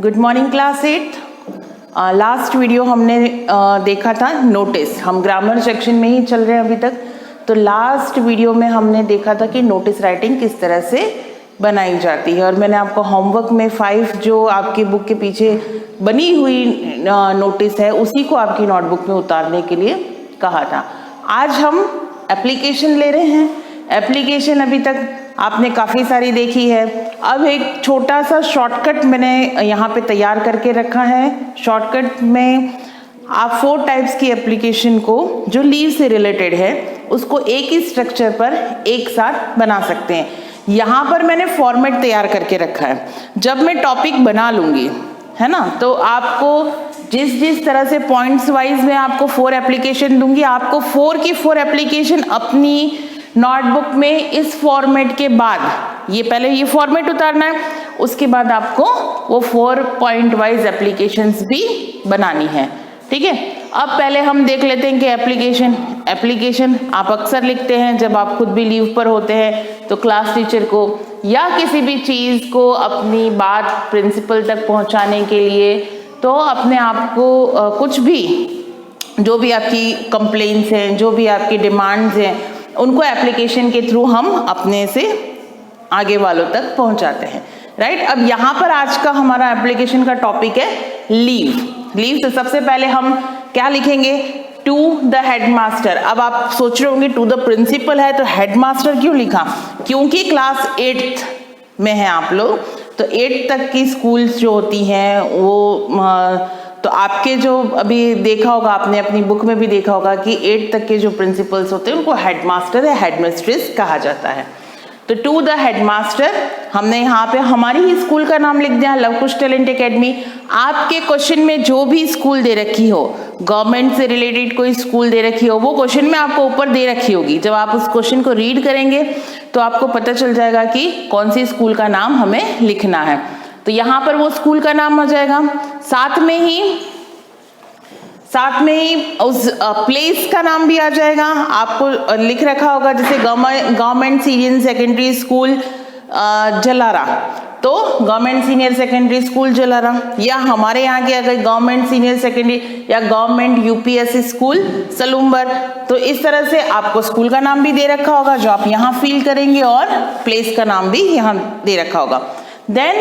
Good morning class 8। Last video हमने देखा था नोटिस। हम ग्रामर सेक्शन में ही चल रहे हैं अभी तक। तो लास्ट वीडियो में हमने देखा था कि नोटिस राइटिंग किस तरह से बनाई जाती है, और मैंने आपको होमवर्क में 5 जो आपकी बुक के पीछे बनी हुई नोटिस है उसी को आपकी नोटबुक में उतारने के लिए कहा था। आज हम एप्लीकेशन ले रहे हैं। एप्लीकेशन अभी तक आपने काफ़ी सारी देखी है। अब एक छोटा सा शॉर्टकट मैंने यहाँ पे तैयार करके रखा है। शॉर्टकट में आप 4 टाइप्स की एप्लीकेशन को जो लीव से रिलेटेड है उसको एक ही स्ट्रक्चर पर एक साथ बना सकते हैं। यहाँ पर मैंने फॉर्मेट तैयार करके रखा है। जब मैं टॉपिक बना लूँगी, है ना, तो आपको जिस तरह से पॉइंट्स वाइज मैं आपको 4 एप्लीकेशन दूंगी, आपको 4 की 4 एप्लीकेशन अपनी नोटबुक में इस फॉर्मेट के बाद, ये पहले ये फॉर्मेट उतारना है, उसके बाद आपको वो 4 पॉइंट वाइज एप्लीकेशंस भी बनानी है। ठीक है, अब पहले हम देख लेते हैं कि एप्लीकेशन आप अक्सर लिखते हैं जब आप खुद भी लीव पर होते हैं, तो क्लास टीचर को या किसी भी चीज़ को अपनी बात प्रिंसिपल तक पहुंचाने के लिए, तो अपने आप को कुछ भी जो भी आपकी कंप्लेंट्स हैं, जो भी आपकी डिमांड्स हैं, उनको एप्लीकेशन के थ्रू हम अपने से आगे वालों तक पहुंचाते हैं। राइट, अब यहाँ पर आज का हमारा एप्लीकेशन का टॉपिक है लीव। तो सबसे पहले हम क्या लिखेंगे? To the headmaster. अब आप सोच रहे होंगे टू द प्रिंसिपल है तो हेडमास्टर क्यों लिखा? क्योंकि क्लास 8th में है आप लोग, तो 8th तक की स्कूल्स जो होती हैं वो तो आपके जो अभी देखा होगा आपने अपनी बुक में भी देखा होगा कि 8th तक के जो प्रिंसिपल्स होते हैं उनको हेडमास्टर या हेडमिस्ट्रेस कहा जाता है। तो टू द हेडमास्टर हमने यहाँ पे हमारी ही स्कूल का नाम लिख दिया, लवकुश टैलेंट एकेडमी। आपके क्वेश्चन में जो भी स्कूल दे रखी हो, गवर्नमेंट से रिलेटेड कोई स्कूल दे रखी हो, वो क्वेश्चन में आपको ऊपर दे रखी होगी। जब आप उस क्वेश्चन को रीड करेंगे तो आपको पता चल जाएगा कि कौन सी स्कूल का नाम हमें लिखना है। तो यहाँ पर वो स्कूल का नाम आ जाएगा, साथ में ही उस प्लेस का नाम भी आ जाएगा। आपको लिख रखा होगा जैसे गवर्नमेंट सीनियर सेकेंडरी स्कूल जलारा, तो गवर्नमेंट सीनियर सेकेंडरी स्कूल जलारा, या हमारे यहाँ के अगर गवर्नमेंट सीनियर सेकेंडरी या गवर्नमेंट यूपीएससी स्कूल सलूम्बर, तो इस तरह से आपको स्कूल का नाम भी दे रखा होगा जो आप यहाँ फिल करेंगे, और प्लेस का नाम भी यहाँ दे रखा होगा। Then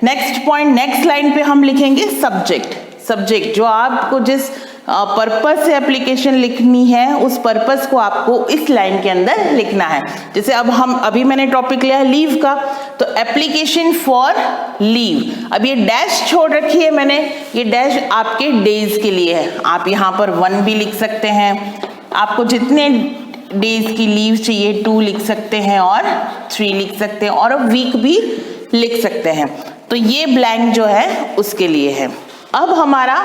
next point, next line पे हम लिखेंगे सब्जेक्ट जो आपको जिस पर्पस से एप्लीकेशन लिखनी है उस पर्पस को आपको इस लाइन के अंदर लिखना है। जैसे अब अभी मैंने टॉपिक लिया है लीव का, तो एप्लीकेशन फॉर लीव। अब ये डैश छोड़ रखी है मैंने, ये डैश आपके डेज के लिए है। आप यहाँ पर 1 भी लिख सकते हैं, आपको जितने डेज की लीव चाहिए 2 लिख सकते हैं और 3 लिख सकते हैं, और अब वीक भी लिख सकते हैं। तो ये ब्लैंक जो है उसके लिए है। अब हमारा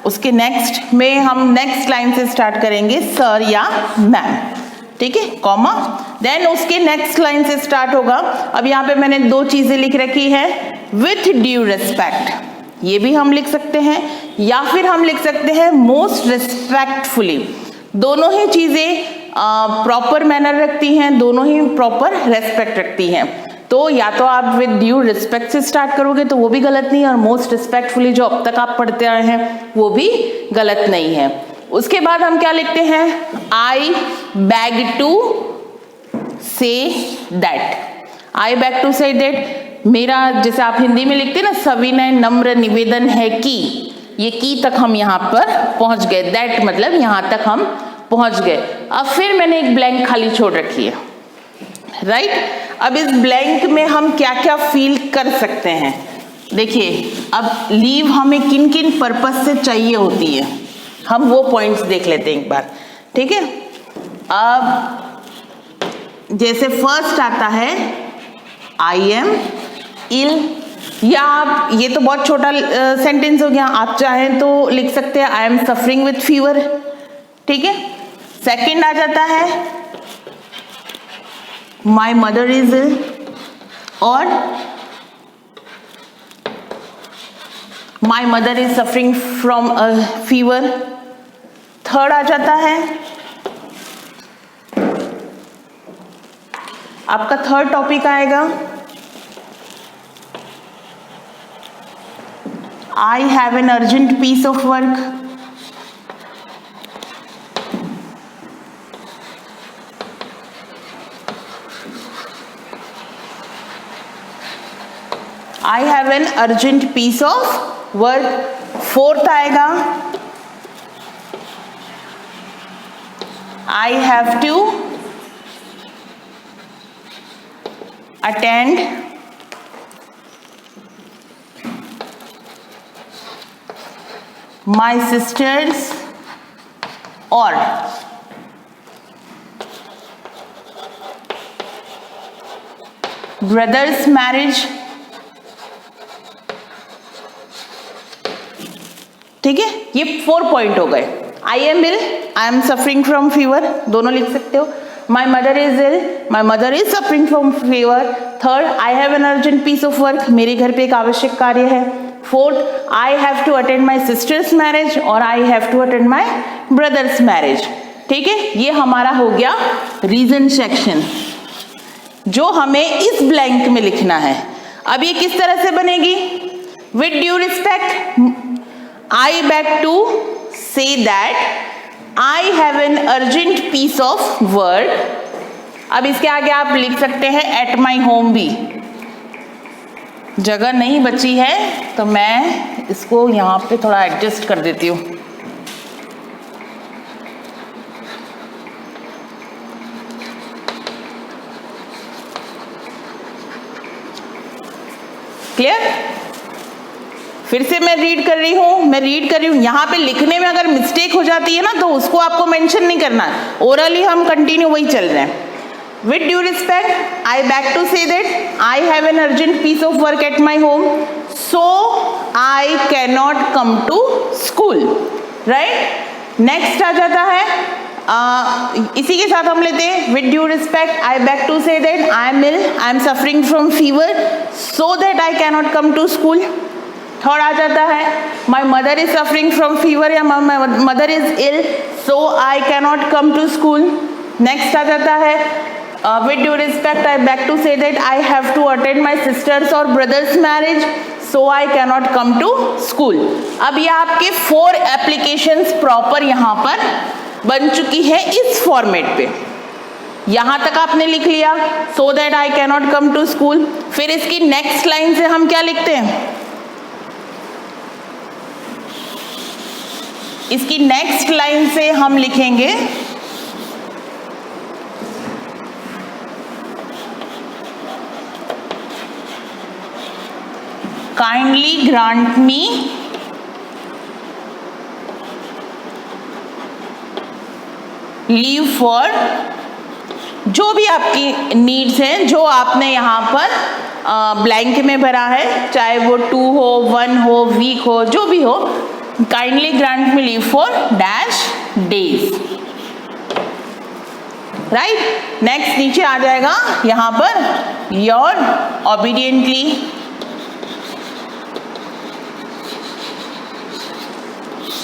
उसके नेक्स्ट में हम नेक्स्ट लाइन से स्टार्ट करेंगे सर या मैम, ठीक है, कॉमा, देन उसके नेक्स्ट लाइन से स्टार्ट होगा। अब यहाँ पे मैंने 2 चीजें लिख रखी है, विथ ड्यू रिस्पेक्ट, ये भी हम लिख सकते हैं, या फिर हम लिख सकते हैं मोस्ट रिस्पेक्टफुली। दोनों ही चीजें प्रॉपर मैनर रखती हैं, दोनों ही प्रॉपर रेस्पेक्ट रखती हैं। तो या तो आप विद ड्यू रिस्पेक्ट से स्टार्ट करोगे तो वो भी गलत नहीं है, और मोस्ट रिस्पेक्टफुली जो अब तक आप पढ़ते आए हैं वो भी गलत नहीं है। उसके बाद हम क्या लिखते हैं? I beg to say that, मेरा, जैसे आप हिंदी में लिखते हैं ना, सविनय नम्र निवेदन है कि, ये की तक हम यहाँ पर पहुंच गए, दैट मतलब यहाँ तक हम पहुंच गए। अब फिर मैंने एक ब्लैंक खाली छोड़ रखी है, राइट। अब इस ब्लैंक में हम क्या क्या फील कर सकते हैं? देखिए, अब लीव हमें किन किन पर्पस से चाहिए होती है, हम वो पॉइंट्स देख लेते हैं एक बार, ठीक है। अब जैसे फर्स्ट आता है आई एम इल, या आप, ये तो बहुत छोटा सेंटेंस हो गया, आप चाहें तो लिख सकते हैं आई एम सफरिंग विथ फीवर, ठीक है। सेकंड आ जाता है My mother is ill, और my mother is suffering from a fever। Third आ जाता है, आपका थर्ड टॉपिक आएगा I have an urgent piece of work. I have an urgent piece of work. Fourth आएगा I have to attend my sister's or brother's marriage. ठीक है, ये 4 point हो गए. I am ill, I am suffering from fever, दोनों लिख सकते हो. My mother is ill, my mother is suffering from fever. Third, I have an urgent piece of work, मेरे घर पे एक आवश्यक कार्य है. Fourth, I have to attend my sister's marriage और I have to attend my brother's marriage. ठीक है, ये हमारा हो गया रीजन सेक्शन जो हमें इस ब्लैंक में लिखना है. अब ये किस तरह से बनेगी? With due respect, I beg to say that I have an urgent piece of work. अब इसके आगे आप लिख सकते हैं at my home भी. जगह नहीं बची है तो मैं इसको यहाँ पे थोड़ा एडजस्ट कर देती हूँ. क्लियर? फिर से मैं रीड कर रही हूँ, यहाँ पे लिखने में अगर मिस्टेक हो जाती है ना तो उसको आपको मेंशन नहीं करना है. ओरली हम कंटिन्यू वही चल रहे हैं. With due respect, I beg to say that I have an urgent piece of work at my home, so I can not come to school. Right, next आ जाता है इसी के साथ हम लेते हैं. With due respect, I beg to say that I am ill, I am suffering from fever, so that I can not come to school. Third आ जाता है my mother is suffering from fever या my mother is ill, so I can not come to school. Next आ जाता है with due respect, I beg to say that I have to attend my sisters और brothers marriage, so I can not come to school. अब ये आपके 4 applications proper यहाँ पर बन चुकी है इस फॉर्मेट पे. यहाँ तक आपने लिख लिया, so that I can not come to school. फिर इसकी नेक्स्ट लाइन से हम क्या लिखते हैं? इसकी नेक्स्ट लाइन से हम लिखेंगे kindly grant me leave for, जो भी आपकी नीड्स हैं जो आपने यहाँ पर ब्लैंक में भरा है, चाहे वो 2 हो, 1 हो, वीक हो, जो भी हो. Kindly grant me leave for dash days. Right, next नीचे आ जाएगा यहाँ पर योर ओबीडियंटली,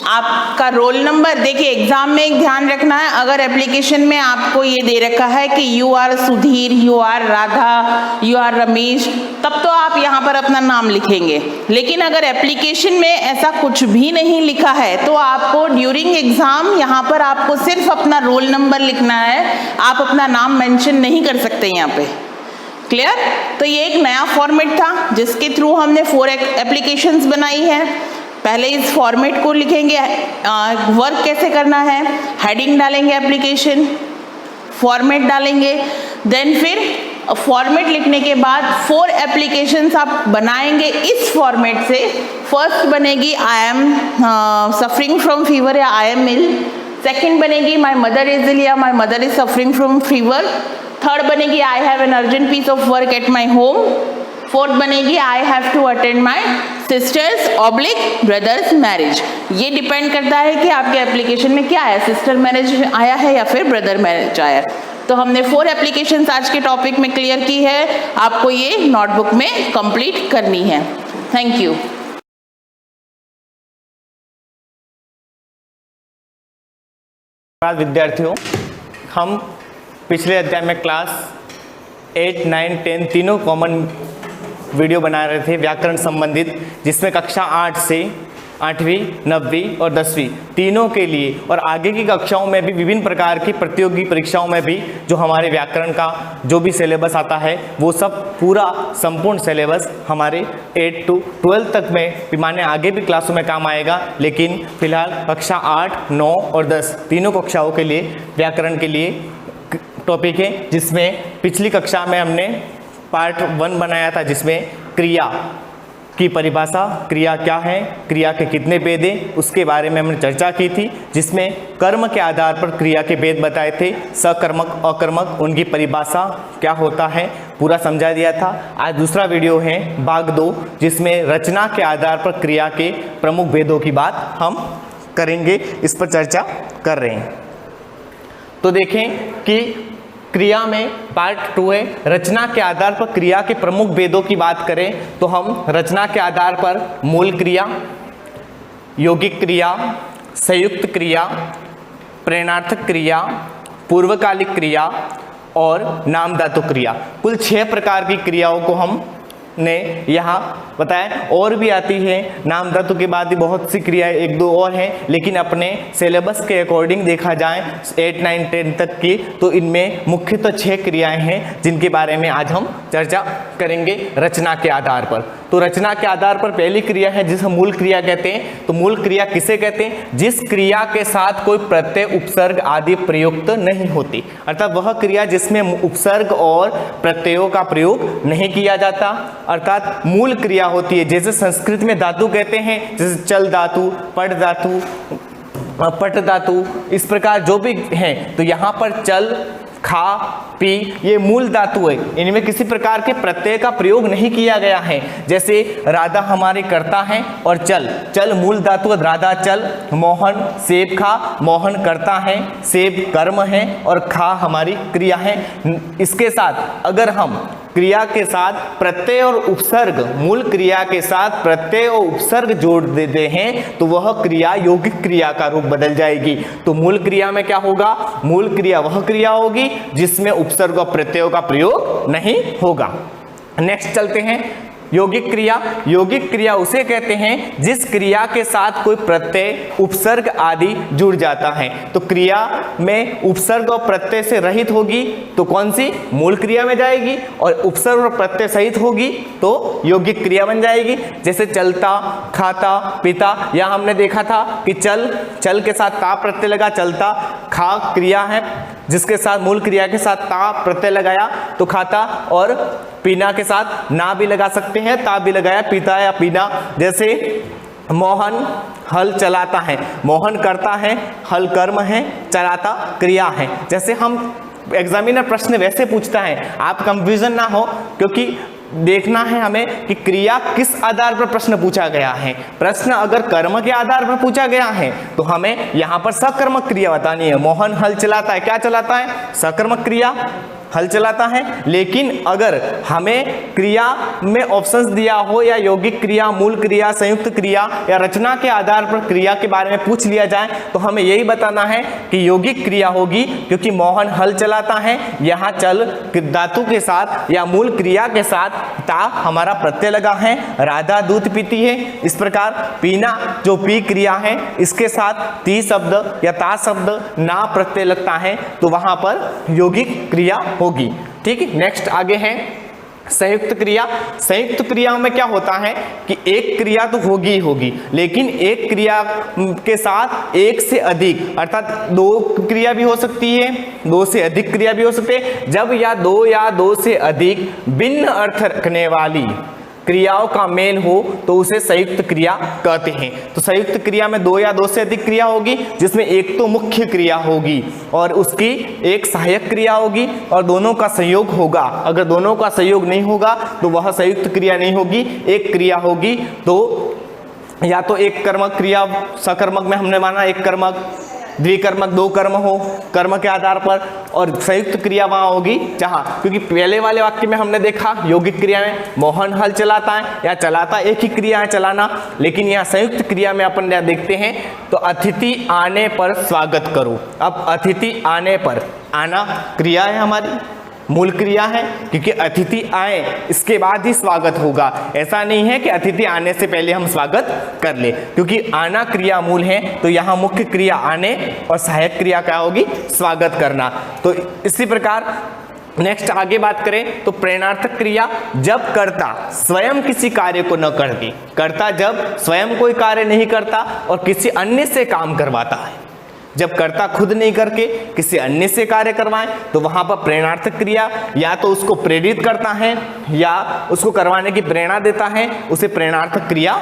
आपका रोल नंबर. देखिए एग्जाम में एक ध्यान रखना है, अगर एप्लीकेशन में आपको ये दे रखा है कि you are Sudhir, you are Radha, you are Ramesh, तब तो आप यहाँ पर अपना नाम लिखेंगे. लेकिन अगर एप्लीकेशन में ऐसा कुछ भी नहीं लिखा है तो आपको ड्यूरिंग एग्जाम यहाँ पर आपको सिर्फ अपना रोल नंबर लिखना है, आप अपना नाम मेंशन नहीं कर सकते यहाँ पे. क्लियर? तो ये एक नया फॉर्मेट था जिसके थ्रू हमने 4 एप्लीकेशंस बनाई है. पहले इस फॉर्मेट को लिखेंगे, वर्क कैसे करना है, हेडिंग डालेंगे, एप्लीकेशन फॉर्मेट डालेंगे, देन फिर फॉर्मेट लिखने के बाद 4 एप्लीकेशंस आप बनाएंगे इस फॉर्मेट से. फर्स्ट बनेगी आई एम सफरिंग फ्रॉम फीवर या आई एम इल. सेकेंड बनेगी माई मदर इज इल या my mother is suffering from fever. Third बनेगी I have an urgent piece of work at my home. Fourth बनेगी I have to attend my sister's oblique brother's marriage. ये depend करता है कि आपके application में क्या है, सिस्टर मैरिज आया है या फिर ब्रदर मैरिज आया है. तो हमने 4 एप्लीकेशंस आज के टॉपिक में क्लियर की है, आपको ये नोटबुक में कंप्लीट करनी है. Thank you. विद्यार्थियों, हम पिछले अध्याय में क्लास 8, 9, 10 तीनों कॉमन वीडियो बना रहे थे व्याकरण संबंधित, जिसमें कक्षा 8 से 8वीं, 9वीं और 10वीं तीनों के लिए और आगे की कक्षाओं में भी विभिन्न प्रकार की प्रतियोगी परीक्षाओं में भी जो हमारे व्याकरण का जो भी सिलेबस आता है वो सब पूरा संपूर्ण सिलेबस हमारे 8 to 12 तक में माने आगे भी क्लासों में काम आएगा। लेकिन फिलहाल कक्षा 8, 9 और 10 तीनों कक्षाओं के लिए व्याकरण के लिए टॉपिक है, जिसमें पिछली कक्षा में हमने पार्ट 1 बनाया था, जिसमें क्रिया की परिभाषा, क्रिया क्या है, क्रिया के कितने भेद हैं, उसके बारे में हमने चर्चा की थी, जिसमें कर्म के आधार पर क्रिया के भेद बताए थे, सकर्मक, अकर्मक, उनकी परिभाषा क्या होता है पूरा समझा दिया था। आज दूसरा वीडियो है भाग 2, जिसमें रचना के आधार पर क्रिया के प्रमुख भेदों की बात हम करेंगे, इस पर चर्चा कर रहे हैं। तो देखें कि क्रिया में पार्ट 2 है, रचना के आधार पर क्रिया के प्रमुख भेदों की बात करें तो हम रचना के आधार पर मूल क्रिया, यौगिक क्रिया, संयुक्त क्रिया, प्रेरणार्थक क्रिया, पूर्वकालिक क्रिया और नामधातु क्रिया, कुल 6 प्रकार की क्रियाओं को हमने यहाँ बताया। और भी आती है नामधातु के बाद ही बहुत सी क्रियाएं, 1-2 और हैं, लेकिन अपने सिलेबस के अकॉर्डिंग देखा जाए 8, 9, 10 तक की, तो इनमें मुख्यतः 6 क्रियाएं हैं जिनके बारे में आज हम चर्चा करेंगे रचना के आधार पर। तो रचना के आधार पर पहली क्रिया है जिसे मूल क्रिया कहते हैं। तो मूल क्रिया किसे कहते हैं? जिस क्रिया के साथ कोई प्रत्यय, उपसर्ग आदि प्रयुक्त नहीं होती, अर्थात वह क्रिया जिसमें उपसर्ग और प्रत्ययों का प्रयोग नहीं किया जाता, अर्थात मूल क्रिया होती है। जैसे संस्कृत में धातु कहते हैं, जैसे चल धातु, पट धातु, पट धातु, इस प्रकार जो भी हैं, तो यहाँ पर चल, खा, पी ये मूल धातु है, इनमें किसी प्रकार के प्रत्यय का प्रयोग नहीं किया गया है। जैसे राधा हमारे कर्ता है और चल, चल मूल धातु है, राधा चल, मोहन सेब खा, मोहन करता है, सेब कर्म है और खा हमारी क्रिया है। इसके साथ अगर हम क्रिया के साथ प्रत्यय और उपसर्ग, मूल क्रिया के साथ प्रत्यय और उपसर्ग जोड़ देते हैं तो वह क्रिया यौगिक क्रिया का रूप बदल जाएगी। तो मूल क्रिया में क्या होगा? मूल क्रिया वह क्रिया होगी जिसमें उपसर्ग और प्रत्ययों का प्रयोग नहीं होगा। नेक्स्ट चलते हैं यौगिक क्रिया। यौगिक क्रिया उसे कहते हैं जिस क्रिया के साथ कोई प्रत्यय, उपसर्ग आदि जुड़ जाता है। तो क्रिया में उपसर्ग और प्रत्यय से रहित होगी तो कौन सी? मूल क्रिया में जाएगी, और उपसर्ग और प्रत्यय सहित होगी तो यौगिक क्रिया बन जाएगी। जैसे चलता, खाता, पीता, यहाँ हमने देखा था कि चल, चल के साथ ता प्रत्यय लगा, चलता। खा क्रिया है जिसके साथ मूल क्रिया के साथ ता प्रत्यय लगाया तो खाता, और पीना के साथ ना भी लगा सकते हैं, ता भी लगाया, पीता या पीना। जैसे मोहन हल चलाता है, मोहन करता है, हल कर्म है, चलाता क्रिया है। जैसे हम एग्जामिनर प्रश्न वैसे पूछता है, आप कंफ्यूजन ना हो, क्योंकि देखना है हमें कि क्रिया किस आधार पर प्रश्न पूछा गया है। प्रश्न अगर कर्म के आधार पर पूछा गया है तो हमें यहाँ पर सकर्मक क्रिया बतानी है। मोहन हल चलाता है, क्या चलाता है? सकर्मक क्रिया, हल चलाता है। लेकिन अगर हमें क्रिया में ऑप्शंस दिया हो या यौगिक क्रिया, मूल क्रिया, संयुक्त क्रिया या रचना के आधार पर क्रिया के बारे में पूछ लिया जाए तो हमें यही बताना है कि यौगिक क्रिया होगी, क्योंकि मोहन हल चलाता है, यहाँ चल धातु के साथ या मूल क्रिया के साथ ता हमारा प्रत्यय लगा है, राधा दूध पीती है। इस प्रकार पीना जो पी क्रिया है इसके साथ ती शब्द या ता शब्द ना प्रत्यय लगता है तो वहां पर यौगिक क्रिया होगी। ठीक है, नेक्स्ट आगे है संयुक्त क्रिया। संयुक्त क्रिया में क्या होता है कि एक क्रिया तो होगी ही होगी, लेकिन एक क्रिया के साथ एक से अधिक, अर्थात 2 क्रिया भी हो सकती है, 2 से अधिक क्रिया भी हो सकते हैं। जब या 2 से अधिक भिन्न अर्थ रखने वाली क्रियाओं का मेल हो तो उसे संयुक्त क्रिया कहते हैं। तो संयुक्त क्रिया में 2 या 2 से अधिक क्रिया होगी, जिसमें एक तो मुख्य क्रिया होगी और उसकी एक सहायक क्रिया होगी और दोनों का संयोग होगा। अगर दोनों का संयोग नहीं होगा तो वह संयुक्त क्रिया नहीं होगी, एक क्रिया होगी। तो या तो एक कर्मक क्रिया, सकर्मक में हमने माना एक कर्मक, द्विकर्मक 2 कर्म हो कर्म के आधार पर, और संयुक्त क्रिया वहां होगी जहां, क्योंकि पहले वाले वाक्य में हमने देखा यौगिक क्रिया में मोहन हल चलाता है या चलाता, एक ही क्रिया है चलाना, लेकिन यहाँ संयुक्त क्रिया में अपन देखते हैं तो अतिथि आने पर स्वागत करो। अब अतिथि आने पर, आना क्रिया है हमारी, मूल क्रिया है, क्योंकि अतिथि आए इसके बाद ही स्वागत होगा। ऐसा नहीं है कि अतिथि आने से पहले हम स्वागत कर ले, क्योंकि आना क्रिया मूल है, तो यहाँ मुख्य क्रिया आने और सहायक क्रिया क्या होगी, स्वागत करना। तो इसी प्रकार नेक्स्ट आगे बात करें तो प्रेरणार्थक क्रिया, जब कर्ता स्वयं किसी कार्य को न करती, कर्ता जब स्वयं कोई कार्य नहीं करता और किसी अन्य से काम करवाता है, जब कर्ता खुद नहीं करके किसी अन्य से कार्य करवाएं तो वहां पर प्रेरणार्थक क्रिया या तो उसको प्रेरित करता है या उसको करवाने की प्रेरणा देता है, उसे प्रेरणार्थक क्रिया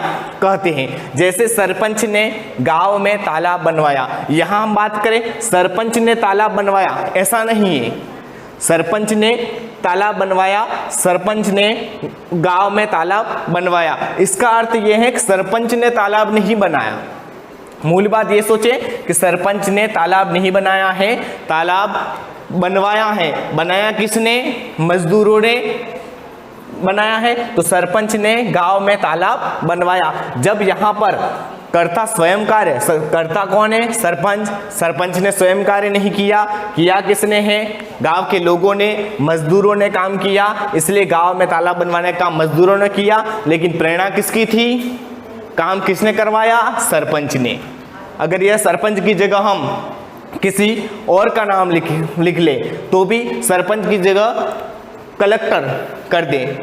कहते हैं। जैसे सरपंच ने गांव में तालाब बनवाया, यहां हम बात करें सरपंच ने तालाब बनवाया, ऐसा नहीं है। सरपंच ने तालाब बनवाया, सरपंच ने गांव में तालाब बनवाया, इसका अर्थ यह है कि सरपंच ने तालाब नहीं बनाया। मूल बात ये सोचें कि सरपंच ने तालाब नहीं बनाया है, तालाब बनवाया है। बनाया किसने, मजदूरों ने बनाया है, तो सरपंच ने गांव में तालाब बनवाया। जब यहाँ पर कर्ता स्वयं कार्य, कर्ता कौन है, सरपंच, सरपंच ने स्वयं कार्य नहीं किया, किया किसने है, गांव के लोगों ने, मजदूरों ने काम किया, इसलिए गांव में तालाब बनवाने का काम मजदूरों ने किया। लेकिन प्रेरणा किसकी थी, काम किसने करवाया, सरपंच ने। अगर यह सरपंच की जगह हम किसी और का नाम लिख ले तो भी सरपंच की जगह कलेक्टर कर दें,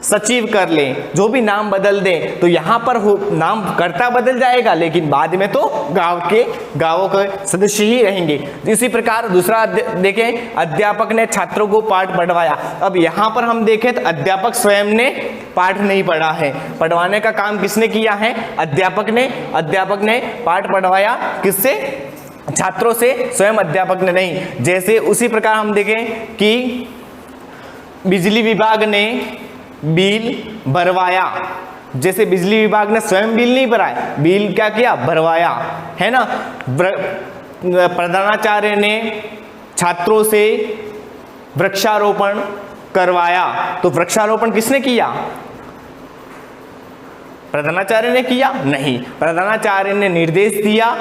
सचिव कर लें, जो भी नाम बदल दें, तो यहाँ पर नाम कर्ता बदल जाएगा, लेकिन बाद में तो गांवों के सदस्य ही रहेंगे। इसी प्रकार दूसरा देखें, अध्यापक ने छात्रों को पाठ पढ़वाया। अब यहाँ पर हम देखें तो अध्यापक स्वयं ने पाठ नहीं पढ़ा है, पढ़वाने का काम किसने किया है, अध्यापक ने पाठ पढ़वाया, किससे, छात्रों से, स्वयं अध्यापक ने नहीं। जैसे उसी प्रकार हम देखें कि बिजली विभाग ने बिल भरवाया, जैसे बिजली विभाग ने स्वयं बिल नहीं भराया, बिल क्या किया, भरवाया, है ना। प्रधानाचार्य ने छात्रों से वृक्षारोपण करवाया, तो वृक्षारोपण किसने किया, प्रधानाचार्य ने किया, नहीं, प्रधानाचार्य ने निर्देश दिया,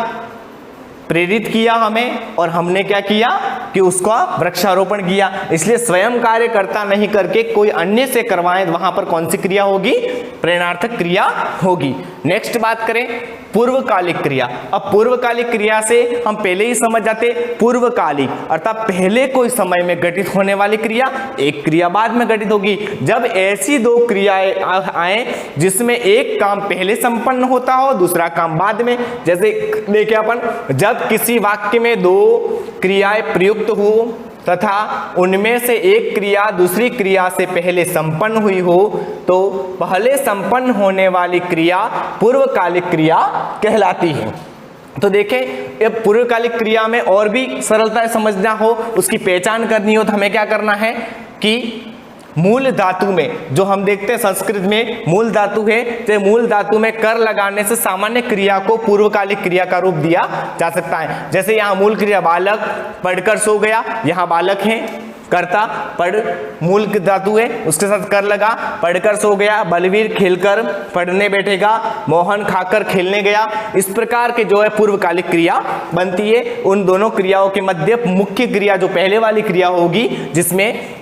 प्रेरित किया हमें, और हमने क्या किया कि उसका वृक्षारोपण किया। इसलिए स्वयं कार्य करता नहीं करके कोई अन्य से करवाएं, वहां पर कौन सी क्रिया होगी, प्रेरणार्थक क्रिया होगी। नेक्स्ट बात करें पूर्वकालिक क्रिया। अब पूर्वकालिक क्रिया से हम पहले ही समझ जाते, पूर्वकालिक अर्थात पहले कोई समय में घटित होने वाली क्रिया, एक क्रिया बाद में घटित होगी। जब ऐसी दो क्रियाएं आए जिसमें एक काम पहले संपन्न होता हो, दूसरा काम बाद में, जैसे देखिए अपन, जब किसी वाक्य में दो क्रियाएं प्रयुक्त हो तथा उनमें से एक क्रिया दूसरी क्रिया से पहले संपन्न हुई हो, तो पहले संपन्न होने वाली क्रिया पूर्वकालिक क्रिया कहलाती है। तो देखें, अब पूर्वकालिक क्रिया में और भी सरलता समझना हो, उसकी पहचान करनी हो, तो हमें क्या करना है कि मूल धातु में, जो हम देखते हैं संस्कृत में मूल धातु है, तो मूल धातु में कर लगाने से सामान्य क्रिया को पूर्वकालिक क्रिया का रूप दिया जा सकता है। जैसे यहाँ मूल क्रिया बालक, पढ़कर सो गया, यहाँ बालक है, कर्ता पढ़ मूल धातु है, उसके साथ कर लगा, पढ़कर सो गया, बलवीर खेलकर पढ़ने बैठेगा, मोहन खाकर खेलने गया। इस प्रकार के जो है पूर्वकालिक क्रिया बनती है। उन दोनों क्रियाओं के मध्य मुख्य क्रिया जो पहले वाली क्रिया होगी, जिसमें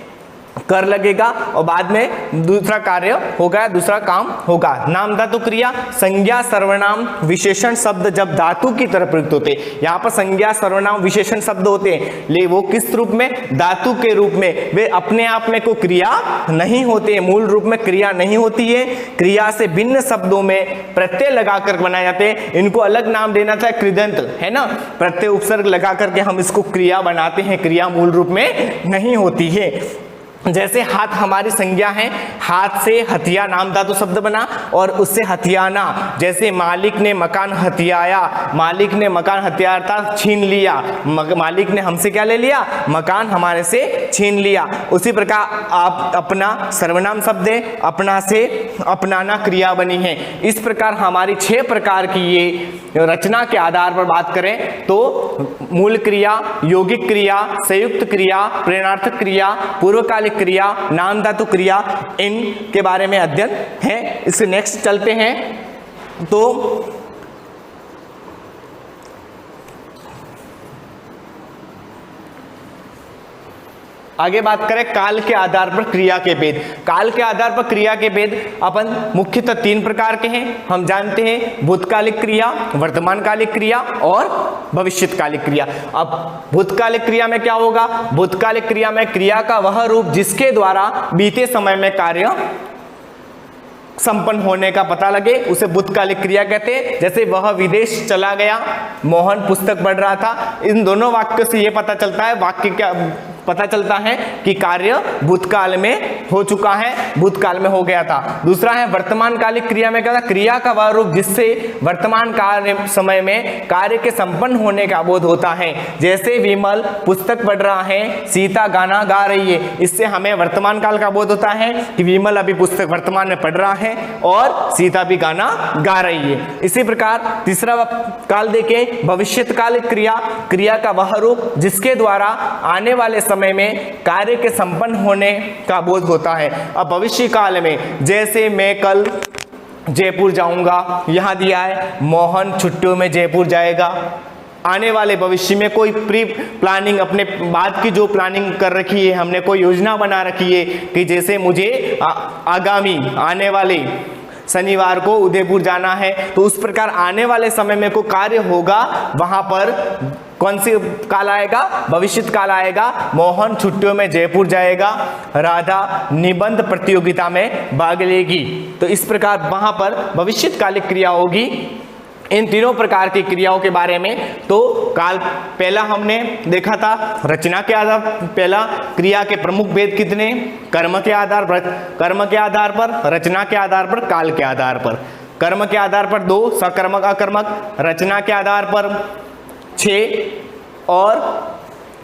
कर लगेगा और बाद में दूसरा कार्य होगा, दूसरा काम होगा। नाम धातु क्रिया, संज्ञा सर्वनाम विशेषण शब्द जब धातु की तरह प्रयुक्त होते हैं, यहाँ पर संज्ञा सर्वनाम विशेषण शब्द होते हैं, ले वो किस रूप में, धातु के रूप में। वे अपने आप में कोई क्रिया नहीं होते हैं, मूल रूप में क्रिया नहीं होती है, क्रिया से भिन्न शब्दों में प्रत्यय लगाकर बनाए जाते हैं। इनको अलग नाम देना था कृदंत, है ना, प्रत्यय उपसर्ग लगा करके हम इसको क्रिया बनाते हैं, क्रिया मूल रूप में नहीं होती है। जैसे हाथ हमारी संज्ञा है, हाथ से हथिया नाम धातु शब्द बना और उससे हथियाना। जैसे मालिक ने मकान हथियाया, मालिक ने मकान हथियाता छीन लिया, मालिक ने हमसे क्या ले लिया, मकान हमारे से छीन लिया। उसी प्रकार आप अपना सर्वनाम शब्द है, अपना से अपनाना क्रिया बनी है। इस प्रकार हमारी 6 प्रकार की ये रचना के आधार पर बात करें तो मूल क्रिया, यौगिक क्रिया, संयुक्त क्रिया, प्रेरणार्थक क्रिया, पूर्वकालिक क्रिया, नाम धातु क्रिया, इनके बारे में अध्ययन है। इससे नेक्स्ट चलते हैं। तो आगे बात करें काल के आधार पर क्रिया के भेद। काल के आधार पर क्रिया के भेद अपन मुख्यतः 3 प्रकार के हैं। हम जानते हैं भूतकालिक क्रिया, वर्तमानकालिक क्रिया और भविष्यकालिक क्रिया। अब भूतकालिक क्रिया में क्या होगा? भूतकालिक क्रिया में क्रिया का वह रूप जिसके द्वारा बीते समय में कार्य संपन्न होने का पता लगे उसे भूतकालिक क्रिया कहते हैं। जैसे वह विदेश चला गया, मोहन पुस्तक पढ़ रहा था। इन दोनों वाक्यों से यह पता चलता है, वाक्य क्या पता चलता है कि कार्य भूतकाल में हो चुका है, भूतकाल में हो गया था। दूसरा है वर्तमानकालिक क्रिया में क्या था? क्रिया का वह रूप जिससे वर्तमान कार्य समय में कार्य के संपन्न होने का बोध होता है। जैसे विमल पुस्तक पढ़ रहा है, सीता गाना गा रही है। इससे हमें वर्तमान काल का बोध होता है कि विमल अभी पुस्तक वर्तमान में पढ़ रहा है और सीता भी गाना गा रही है। इसी प्रकार तीसरा काल देखें, भविष्यकालिक क्रिया, क्रिया का वह रूप जिसके द्वारा आने वाले समय में कार्य के संपन्न होने का बोध होता है। अब भविष्य काल में जैसे मैं कल जयपुर जाऊंगा, यहां दिया है मोहन छुट्टियों में जयपुर जाएगा। आने वाले भविष्य में कोई प्री प्लानिंग, अपने बाद की जो प्लानिंग कर रखी है हमने, कोई योजना बना रखी है कि जैसे मुझे आगामी आने वाले शनिवार को उदयपुर जाना है, तो उस प्रकार आने वाले समय में कोई कार्य होगा, वहां पर कौन सी काल आएगा? भविष्य काल आएगा। मोहन छुट्टियों में जयपुर जाएगा, राधा निबंध प्रतियोगिता में भाग लेगी। तो इस प्रकार वहां पर भविष्यकालिक क्रिया होगी। इन तीनों प्रकार की क्रियाओं के बारे में तो काल पहला हमने देखा था रचना के आधार, पहला क्रिया के प्रमुख भेद कितने? कर्म के आधार पर, कर्म के आधार पर, रचना के आधार पर, काल के आधार पर। कर्म के आधार पर 2, सकर्मक अकर्मक, रचना के आधार पर 6 और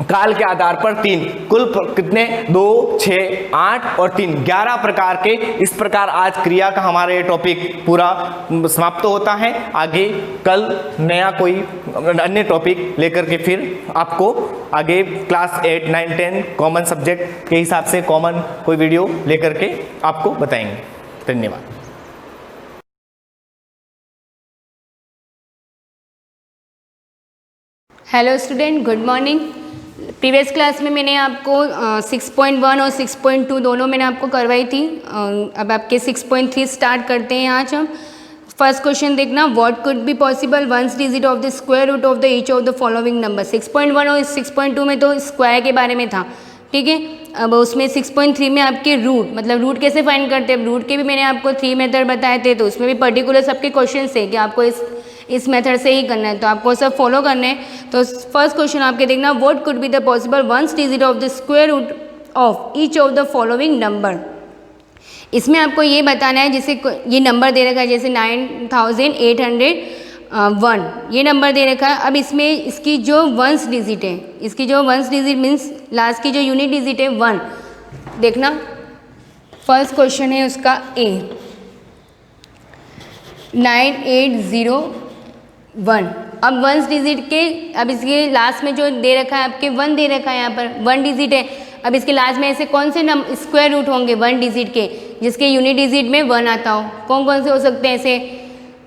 काल के आधार पर 3। कुल कितने? 2, 6, 8 और 3, 11 प्रकार के। इस प्रकार आज क्रिया का हमारा ये टॉपिक पूरा समाप्त होता है। आगे कल नया कोई अन्य टॉपिक लेकर के फिर आपको आगे क्लास 8, 9, 10 कॉमन सब्जेक्ट के हिसाब से कॉमन कोई वीडियो लेकर के आपको बताएंगे। धन्यवाद। Hello student, good morning. Previous class में मैंने आपको 6.1 और 6.2 दोनों मैंने आपको करवाई थी। अब आपके 6.3 स्टार्ट करते हैं आज हम। फर्स्ट क्वेश्चन देखना, what could be possible ones digit of the square root of the each of the following number. 6.1 और 6.2 में तो स्क्वायर के बारे में था, ठीक है। अब उसमें 6.3 में आपके रूट, मतलब रूट कैसे फाइंड करते हैं। रूट के भी मैंने आपको 3 मेथड बताए थे, तो उसमें भी पर्टिकुलर सबके क्वेश्चन है कि आपको इस मेथड से ही करना है, तो आपको सब फॉलो करना है। तो फर्स्ट क्वेश्चन आपके देखना, what could be the possible ones digit of the square root of each of the following number. इसमें आपको ये बताना है, जैसे ये नंबर दे रखा है, जैसे 9801 ये नंबर दे रखा है। अब इसमें इसकी जो वंस डिजिट है, इसकी जो वंस डिजिट मीन्स लास्ट की जो यूनिट डिजिट है 1, देखना फर्स्ट क्वेश्चन है उसका ए 9801। अब वंस डिजिट के, अब इसके लास्ट में जो दे रखा है आपके 1 दे रखा है, यहाँ पर 1 डिजिट है। अब इसके लास्ट में ऐसे कौन से स्क्वायर रूट होंगे 1 डिजिट के, जिसके यूनिट डिजिट में 1 आता हो? कौन कौन से हो सकते हैं ऐसे,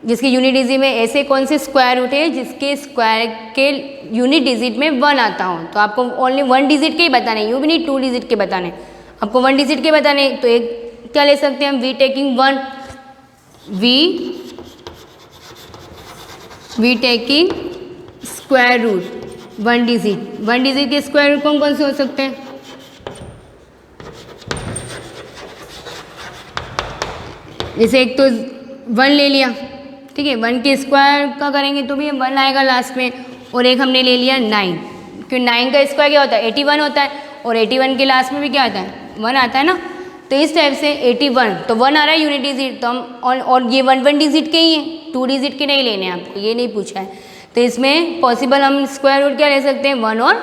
जिसके यूनिट डिजिट में ऐसे कौन से स्क्वायर रूट है जिसके स्क्वायर के यूनिट डिजिट में 1 आता हो? तो आपको ओनली 1 डिजिट के ही बताने, यू भी नहीं 2 डिजिट के बताने, आपको 1 डिजिट के बताने। तो एक क्या ले सकते हैं हम, we taking 1, we taking square root 1 digit. 1 digit के स्क्वायर रूट कौन कौन से हो सकते हैं? जैसे एक तो 1 ले लिया, ठीक है, 1 के स्क्वायर का करेंगे तो भी 1 आएगा लास्ट में। और एक हमने ले लिया 9, क्योंकि 9 का स्क्वायर क्या होता है 81 होता है, और 81 के लास्ट में भी क्या आता है 1 आता है ना। तो इस टाइप से 81, तो 1 आ रहा है यूनिट डिजिट, तो हम और ये 1 डिजिट के ही हैं, 2 डिजिट के नहीं लेने हैं आपको, ये नहीं पूछा है। तो इसमें पॉसिबल हम स्क्वायर रूट क्या ले सकते हैं 1 और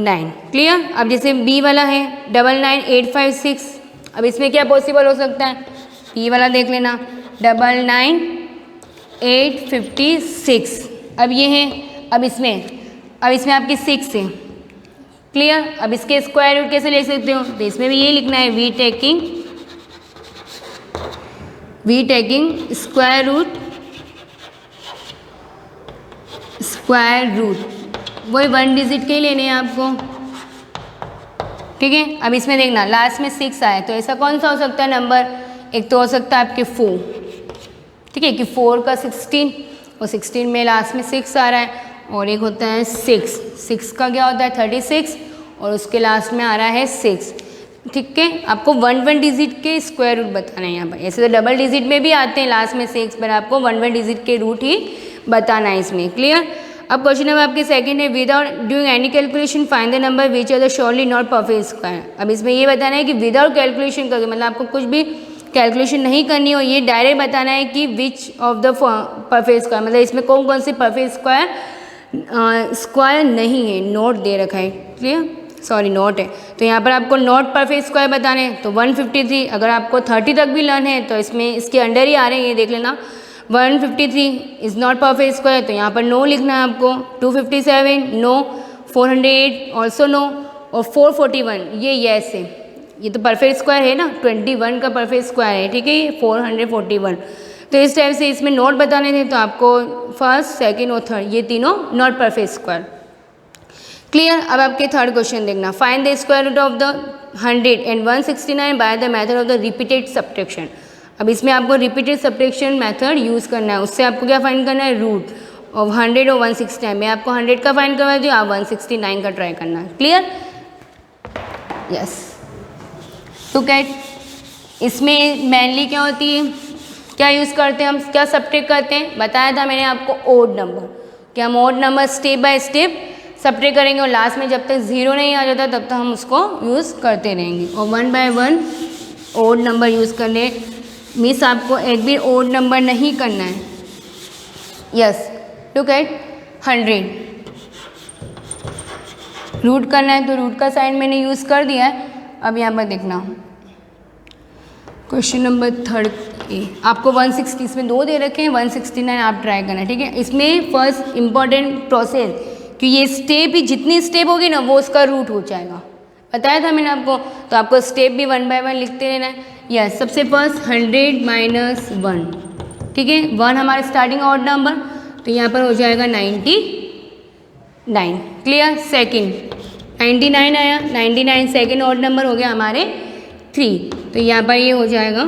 9, क्लियर। अब जैसे बी वाला है 99856, अब इसमें क्या पॉसिबल हो सकता है, बी वाला देख लेना 99856। अब ये है, अब इसमें आपके 6 है, क्लियर। अब इसके स्क्वायर रूट कैसे ले सकते हो, तो इसमें भी ये लिखना है वी टेकिंग स्क्वायर रूट, वही 1 डिजिट के ही लेने हैं आपको, ठीक है। अब इसमें देखना लास्ट में 6 आया, तो ऐसा कौन सा हो सकता है नंबर, एक तो हो सकता है आपके 4, ठीक है, कि 4 का 16 और 16 में लास्ट में 6 आ रहा है, और एक होता है 6 का क्या होता है 36 और उसके लास्ट में आ रहा है 6, ठीक है। आपको 1 डिजिट के स्क्वायर रूट बताना है यहाँ पर, ऐसे तो डबल डिजिट में भी आते हैं लास्ट में 6, पर आपको 1 डिजिट के रूट ही बताना है इसमें, क्लियर। अब क्वेश्चन नंबर आपके सेकंड है, without doing any calculation find the number which are the surely not perfect square. अब इसमें ये बताना है कि विदाउट कैलकुलेशन करके, मतलब आपको कुछ भी कैलकुलेशन नहीं करनी हो, ये डायरेक्ट बताना है कि which of the perfect square, मतलब इसमें कौन कौन से परफेक्ट स्क्वायर नहीं है, नोट दे रखा है, क्लियर, सॉरी नोट है, तो यहाँ पर आपको नॉट परफेक्ट स्क्वायर बताने हैं। तो 153, अगर आपको 30 तक भी लर्न है तो इसमें इसके अंडर ही आ रहे हैं, ये देख लेना। 153 इज़ नॉट परफेक्ट स्क्वायर, तो यहाँ पर नो लिखना है आपको। 257 नो, 408 ऑल्सो नो, और 441 ये यस है, ये तो परफेक्ट स्क्वायर है ना, 21 का परफेक्ट स्क्वायर है, ठीक है, ये 441। तो इस टाइप से इसमें नोट बताने थे, तो आपको फर्स्ट, सेकंड और थर्ड ये तीनों नॉट परफेक्ट स्क्वायर, क्लियर। अब आपके थर्ड क्वेश्चन देखना, find the square root of the 100 and 169 by the method of the repeated subtraction. अब इसमें आपको रिपीटेड सब्ट्रैक्शन मेथड यूज़ करना है, उससे आपको क्या फाइंड करना है, रूट ऑफ 100 और 169। मैं आपको 100 का फाइंड करवा दूँ, आप 169 का ट्राई करना है, क्लियर, यस। तो कैट इसमें मेनली क्या होती है, क्या यूज़ करते हैं हम, क्या सब्ट्रैक्ट करते हैं, बताया था मैंने आपको ओड नंबर, कि हम odd number step by step subtract करेंगे और लास्ट में जब तक 0 नहीं आ जाता तब तक हम उसको यूज़ करते रहेंगे। और 1 बाय 1 ओड नंबर यूज़ करने मीन्स आपको एक भी ओड नंबर नहीं करना है, यस। लुक एट 100 रूट करना है, तो रूट का साइन मैंने यूज़ कर दिया है। अब यहाँ पर देखना क्वेश्चन नंबर थर्ड ए, आपको 160, इसमें 2 दे रखे हैं, 169 आप ट्राई करना, ठीक है। इसमें फर्स्ट इंपॉर्टेंट प्रोसेस कि ये स्टेप ही, जितनी स्टेप होगी ना वो उसका रूट हो जाएगा, बताया था मैंने आपको, तो आपको स्टेप भी 1 बाय 1 लिखते रहना है। यस, सबसे फर्स्ट 100 माइनस 1, ठीक है, 1 हमारे स्टार्टिंग ऑड नंबर, तो यहाँ पर हो जाएगा 99, क्लियर। सेकंड 99 आया, 99 सेकंड ऑड नंबर हो गया हमारे 3, तो यहाँ पर ये हो जाएगा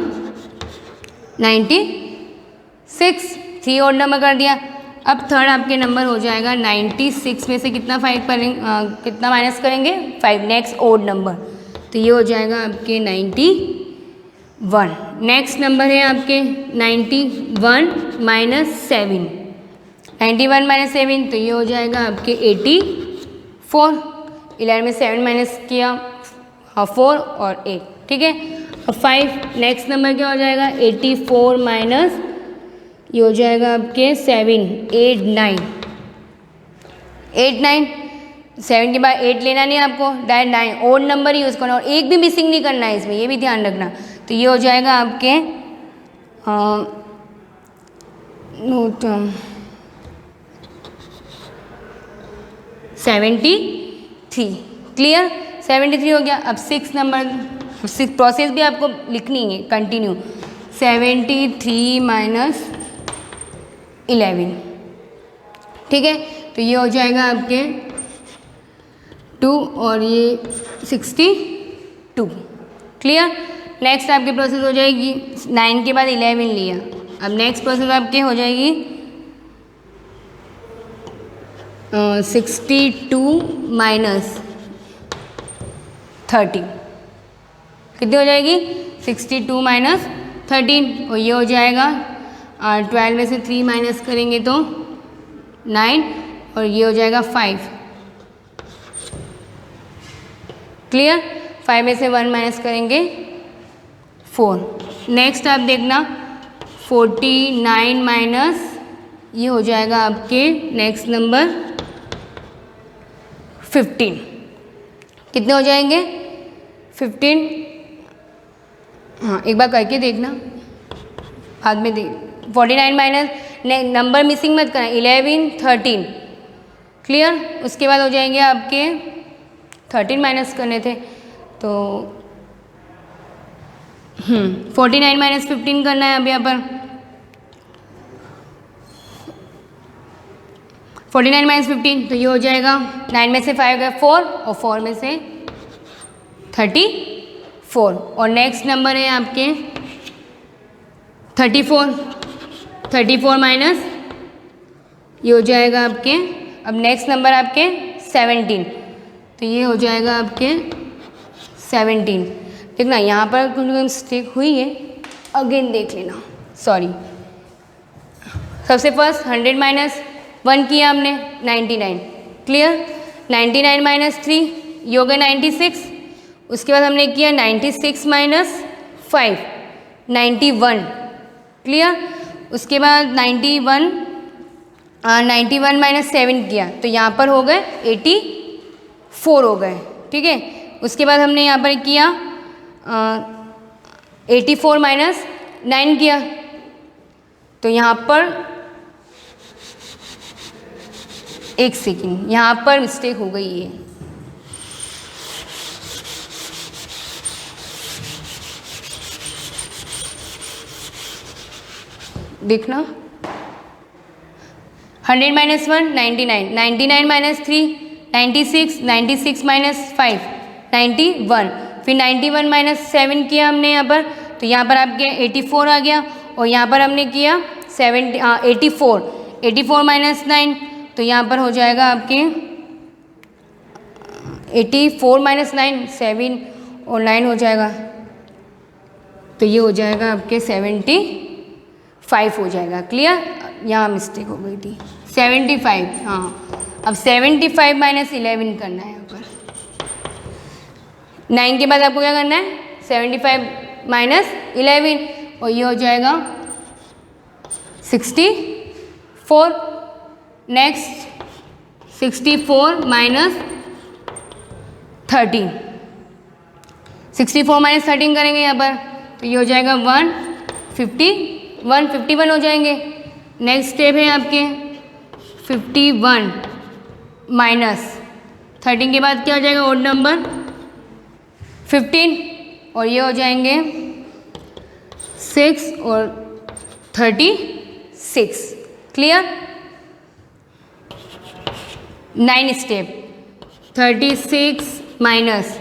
96, 3 ऑड नंबर कर दिया। अब थर्ड आपके नंबर हो जाएगा 96 में से कितना कितना माइनस करेंगे, 5, नेक्स्ट ओड नंबर, तो ये हो जाएगा आपके 91। नेक्स्ट नंबर है आपके 91 माइनस 7, 91 माइनस 7, तो ये हो जाएगा आपके 84। 11 में 7 माइनस किया, 4 और 8, ठीक है। अब 5, नेक्स्ट नंबर क्या हो जाएगा, 84 माइनस, ये हो जाएगा आपके 7, 8, 9, 7 के बाद 8 लेना नहीं आपको, डायरेक्ट 9 ओड नंबर यूज़ करना, और एक भी मिसिंग नहीं करना है इसमें, ये भी ध्यान रखना। तो ये हो जाएगा आपके नोट 73, क्लियर, 73 हो गया। अब 6 नंबर, 6 प्रोसेस भी आपको लिखनी है कंटिन्यू, 73 माइनस 11, ठीक है, तो ये हो जाएगा आपके 2 और ये 62, क्लियर। नेक्स्ट आपकी प्रोसेस हो जाएगी 9 के बाद 11 लिया, अब नेक्स्ट प्रोसेस आपके हो जाएगी 62 माइनस 30, कितनी हो जाएगी, 62 माइनस 13, और ये हो जाएगा 12 में से 3 माइनस करेंगे तो 9, और ये हो जाएगा 5, क्लियर। 5 में से 1 माइनस करेंगे 4। नेक्स्ट आप देखना 49 माइनस, ये हो जाएगा आपके नेक्स्ट नंबर 15, कितने हो जाएंगे 15, हाँ एक बार करके देखना बाद में देख। 49 माइनस नंबर मिसिंग मत करना, 11, 13, क्लियर। उसके बाद हो जाएंगे आपके 13 माइनस करने थे, तो 49 माइनस 15 करना है अब यहाँ पर। 49 माइनस 15, तो ये हो जाएगा 9 में से 5 गया 4, और 4 में से 34 और नेक्स्ट नंबर है आपके 34 माइनस ये हो जाएगा आपके, अब नेक्स्ट नंबर आपके 17, तो ये हो जाएगा आपके 17। देखना यहाँ पर कुछ मिस्टेक हुई है, अगेन देख लेना, सॉरी। सबसे फर्स्ट 100 माइनस 1 किया हमने 99, क्लियर। 99 माइनस 3 ये हो गया 96। उसके बाद हमने किया 96 माइनस 5 91, क्लियर। उसके बाद 91 माइनस 7 किया तो यहाँ पर हो गए 84 हो गए, ठीक है। उसके बाद हमने यहाँ पर किया 84 माइनस 9 किया तो यहाँ पर एक सेकेंड, यहाँ पर मिस्टेक हो गई है। देखना 100 माइनस 1 99, 99 माइनस 3 96, 96 माइनस 5 91, फिर 91 माइनस 7 किया हमने यहाँ पर, तो यहाँ पर आपके 84 आ गया। और यहाँ पर हमने किया 84 माइनस 9 तो यहाँ पर हो जाएगा आपके 84 माइनस 9 7 और 9 हो जाएगा, तो ये हो जाएगा आपके 75 हो जाएगा, क्लियर। यहाँ मिस्टेक हो गई थी 75, हाँ। अब 75 माइनस 11 करना है यहाँ पर, 9 के बाद आपको क्या करना है 75 माइनस 11 और ये हो जाएगा 64। नेक्स्ट 64 माइनस 13, 64 माइनस 13 करेंगे यहाँ पर तो ये हो जाएगा 151 हो जाएंगे। नेक्स्ट स्टेप है आपके 51 माइनस 13 के बाद क्या हो जाएगा ओड नंबर 15 और ये हो जाएंगे 6 और 36, क्लियर। 9 स्टेप 36 माइनस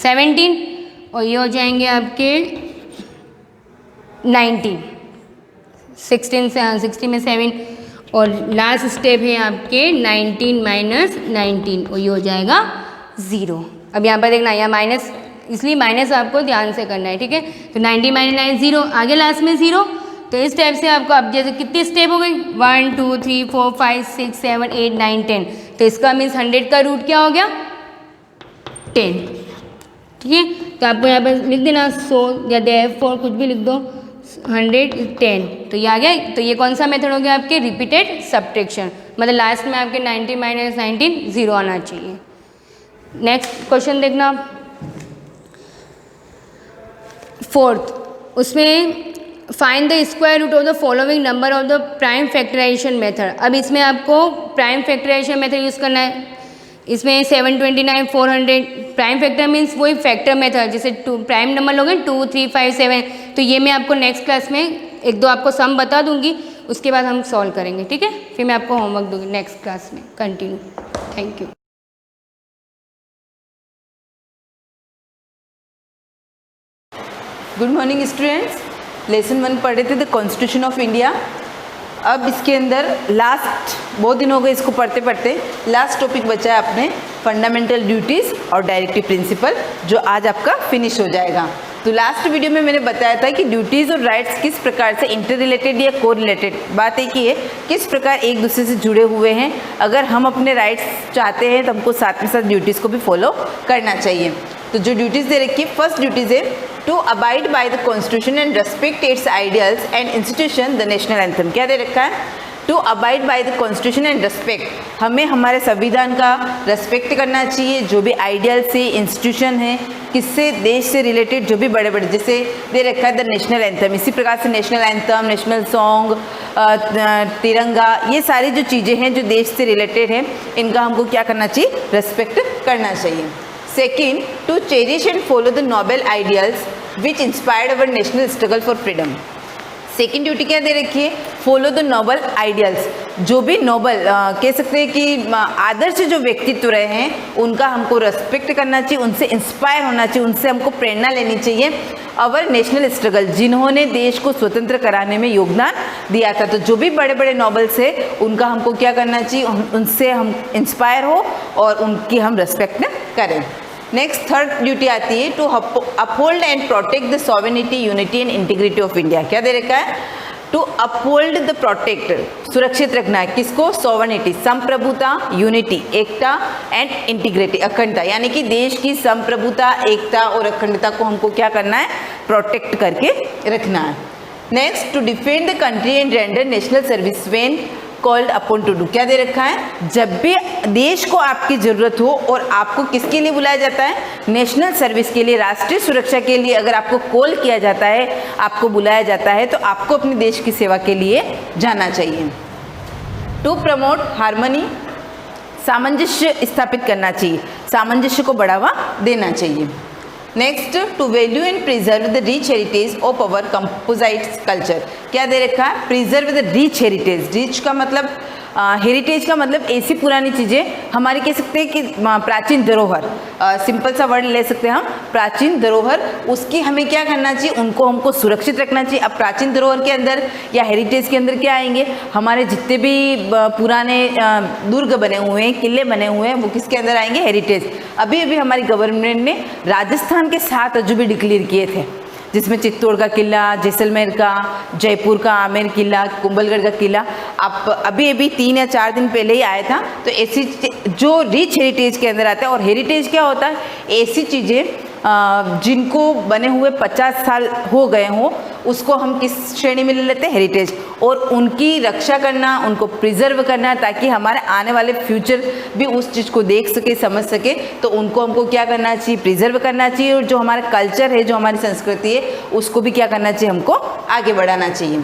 17 और ये हो जाएंगे आपके 19, 16 से 60 में 7 और लास्ट स्टेप है आपके 19 माइनस 19 और ये हो जाएगा 0। अब यहाँ पर देखना, यहाँ माइनस, इसलिए माइनस आपको ध्यान से करना है, ठीक है। तो 90 माइनस 9 0, आगे लास्ट में 0। तो इस टाइप से आपको, अब जैसे कितनी स्टेप हो गई 1 2 3 4 5 6 7 8 9 10, तो इसका मीन्स 100 का रूट क्या हो गया 10, ठीक है। तो आपको यहाँ पर लिख देना 100 या therefore कुछ भी लिख दो 110, तो ये आ गया। तो ये कौन सा मेथड हो गया आपके रिपीटेड सब्ट्रैक्शन, मतलब लास्ट में आपके 90 माइनस 19 0 आना चाहिए। नेक्स्ट क्वेश्चन देखना आप, फोर्थ, उसमें find the square root of the following number of the prime factorisation method. अब इसमें आपको प्राइम फैक्टराइजेशन मेथड यूज़ करना है। इसमें 729 400 प्राइम फैक्टर मीन्स वही फैक्टर मेथड, जैसे प्राइम नंबर लोगे 2 3 5 7, तो ये मैं आपको नेक्स्ट क्लास में एक दो आपको सम बता दूंगी, उसके बाद हम सॉल्व करेंगे, ठीक है। फिर मैं आपको होमवर्क दूंगी नेक्स्ट क्लास में, continue. Thank you. Good morning students, lesson 1 पढ़े थे द कॉन्स्टिट्यूशन ऑफ इंडिया। अब इसके अंदर लास्ट, बहुत दिन हो गए इसको पढ़ते पढ़ते, लास्ट टॉपिक बचा है अपने फंडामेंटल ड्यूटीज़ और डायरेक्टिव प्रिंसिपल, जो आज आपका फिनिश हो जाएगा। तो लास्ट वीडियो में मैंने बताया था कि ड्यूटीज़ और राइट्स किस प्रकार से इंटर रिलेटेड या को रिलेटेड, बात एक ही है किस प्रकार एक दूसरे से जुड़े हुए हैं। अगर हम अपने राइट्स चाहते हैं तो हमको साथ में साथ ड्यूटीज़ को भी फॉलो करना चाहिए। तो जो ड्यूटीज़ दे रखी है, फर्स्ट ड्यूटीज़ है to abide by the constitution and respect its ideals and institution the national anthem. क्या दे रखा है, to abide by the constitution and respect, हमें हमारे संविधान का रेस्पेक्ट करना चाहिए, जो भी आइडियल्स है, इंस्टीट्यूशन है, किससे, देश से रिलेटेड जो भी बड़े बड़े, जैसे दे रखा है द नेशनल एंथम, इसी प्रकार से नेशनल एंथम, नेशनल सॉन्ग, तिरंगा, ये सारी जो चीज़ें हैं जो देश से रिलेटेड हैं, इनका हमको क्या करना चाहिए, रेस्पेक्ट करना चाहिए। Second, to cherish and follow the noble ideals which inspired our national struggle for freedom. Second duty क्या दे रखी है, फॉलो द नोबल आइडियल्स, जो भी नोबल कह सकते हैं कि आदर्श जो व्यक्तित्व रहे हैं उनका हमको रेस्पेक्ट करना चाहिए, उनसे इंस्पायर होना चाहिए, उनसे हमको प्रेरणा लेनी चाहिए। अवर नेशनल स्ट्रगल, जिन्होंने देश को स्वतंत्र कराने में योगदान दिया था। तो जो भी बड़े बड़े नोबल्स है उनका हमको क्या करना चाहिए, उनसे हम इंस्पायर हो और उनकी हम रेस्पेक्ट करें। नेक्स्ट थर्ड ड्यूटी आती है to uphold and protect the sovereignty, unity and integrity of India. क्या दे रखा है? टू अपहोल्ड द प्रोटेक्ट, सुरक्षित रखना है किसको? सॉवरेनिटी, संप्रभुता, यूनिटी, एकता एंड इंटीग्रिटी, अखंडता, यानी कि देश की संप्रभुता, एकता और अखंडता को हमको क्या करना है? प्रोटेक्ट करके रखना है। Next to defend the country and render national service when called upon to do. क्या दे रखा है? जब भी देश को आपकी ज़रूरत हो और आपको किसके लिए बुलाया जाता है? नेशनल सर्विस के लिए, राष्ट्रीय सुरक्षा के लिए अगर आपको कॉल किया जाता है, आपको बुलाया जाता है, तो आपको अपने देश की सेवा के लिए जाना चाहिए। टू प्रमोट हार्मनी, सामंजस्य स्थापित करना चाहिए, सामंजस्य को बढ़ावा देना चाहिए। Next to value and preserve the rich heritage of our composites culture. क्या दे रखा है? Preserve the rich heritage. Rich का मतलब हेरिटेज का मतलब ऐसी पुरानी चीज़ें हमारी, कह सकते हैं कि प्राचीन धरोहर, सिंपल सा वर्ड ले सकते हैं हम, प्राचीन धरोहर, उसकी हमें क्या करना चाहिए? उनको हमको सुरक्षित रखना चाहिए। अब प्राचीन धरोहर के अंदर या हेरिटेज के अंदर क्या आएंगे? हमारे जितने भी पुराने दुर्ग बने हुए हैं, किले बने हुए हैं, वो किसके अंदर आएंगे? हेरिटेज। अभी अभी हमारी गवर्नमेंट ने राजस्थान के 7 अजूबे डिक्लेयर किए थे, जिसमें चित्तौड़ का किला, जैसलमेर का, जयपुर का आमेर किला, कुंभलगढ़ का किला, आप अभी 3 या 4 दिन पहले ही आया था। तो ऐसी जो रिच हेरिटेज के अंदर आता है, और हेरिटेज क्या होता है? ऐसी चीज़ें जिनको बने हुए 50 साल हो गए हों, उसको हम किस श्रेणी में ले लेते हैं? हेरिटेज। और उनकी रक्षा करना, उनको प्रिजर्व करना, ताकि हमारे आने वाले फ्यूचर भी उस चीज़ को देख सके, समझ सके, तो उनको हमको क्या करना चाहिए? प्रिजर्व करना चाहिए। और जो हमारा कल्चर है, जो हमारी संस्कृति है, उसको भी क्या करना चाहिए? हमको आगे बढ़ाना चाहिए।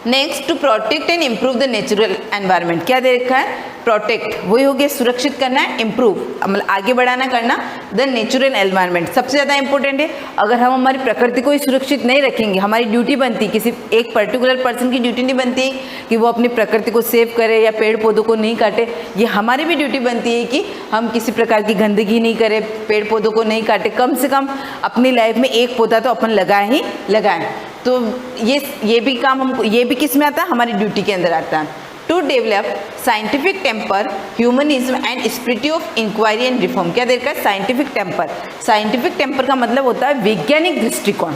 Next to protect and improve the natural environment. क्या दे रखा है? प्रोटेक्ट, वही हो गया सुरक्षित करना है, इम्प्रूव मतलब आगे बढ़ाना करना, द नेचुरल एनवायरनमेंट सबसे ज़्यादा इंपॉर्टेंट है। अगर हम हमारी प्रकृति को ही सुरक्षित नहीं रखेंगे, हमारी ड्यूटी बनती, किसी एक पर्टिकुलर पर्सन की ड्यूटी नहीं बनती कि वो अपनी प्रकृति को सेव करे या पेड़ पौधों को नहीं काटे, ये हमारी भी ड्यूटी बनती है कि हम किसी प्रकार की गंदगी नहीं करें, पेड़ पौधों को नहीं काटे, कम से कम अपनी लाइफ में एक पौधा तो अपन लगाएं ही लगाएं। तो ये भी काम हमको, ये भी किस में आता है? हमारी ड्यूटी के अंदर आता है। To develop scientific temper, humanism and spirit of inquiry and reform. क्या देखा है? Scientific temper. साइंटिफिक टेम्पर का मतलब होता है वैज्ञानिक दृष्टिकोण,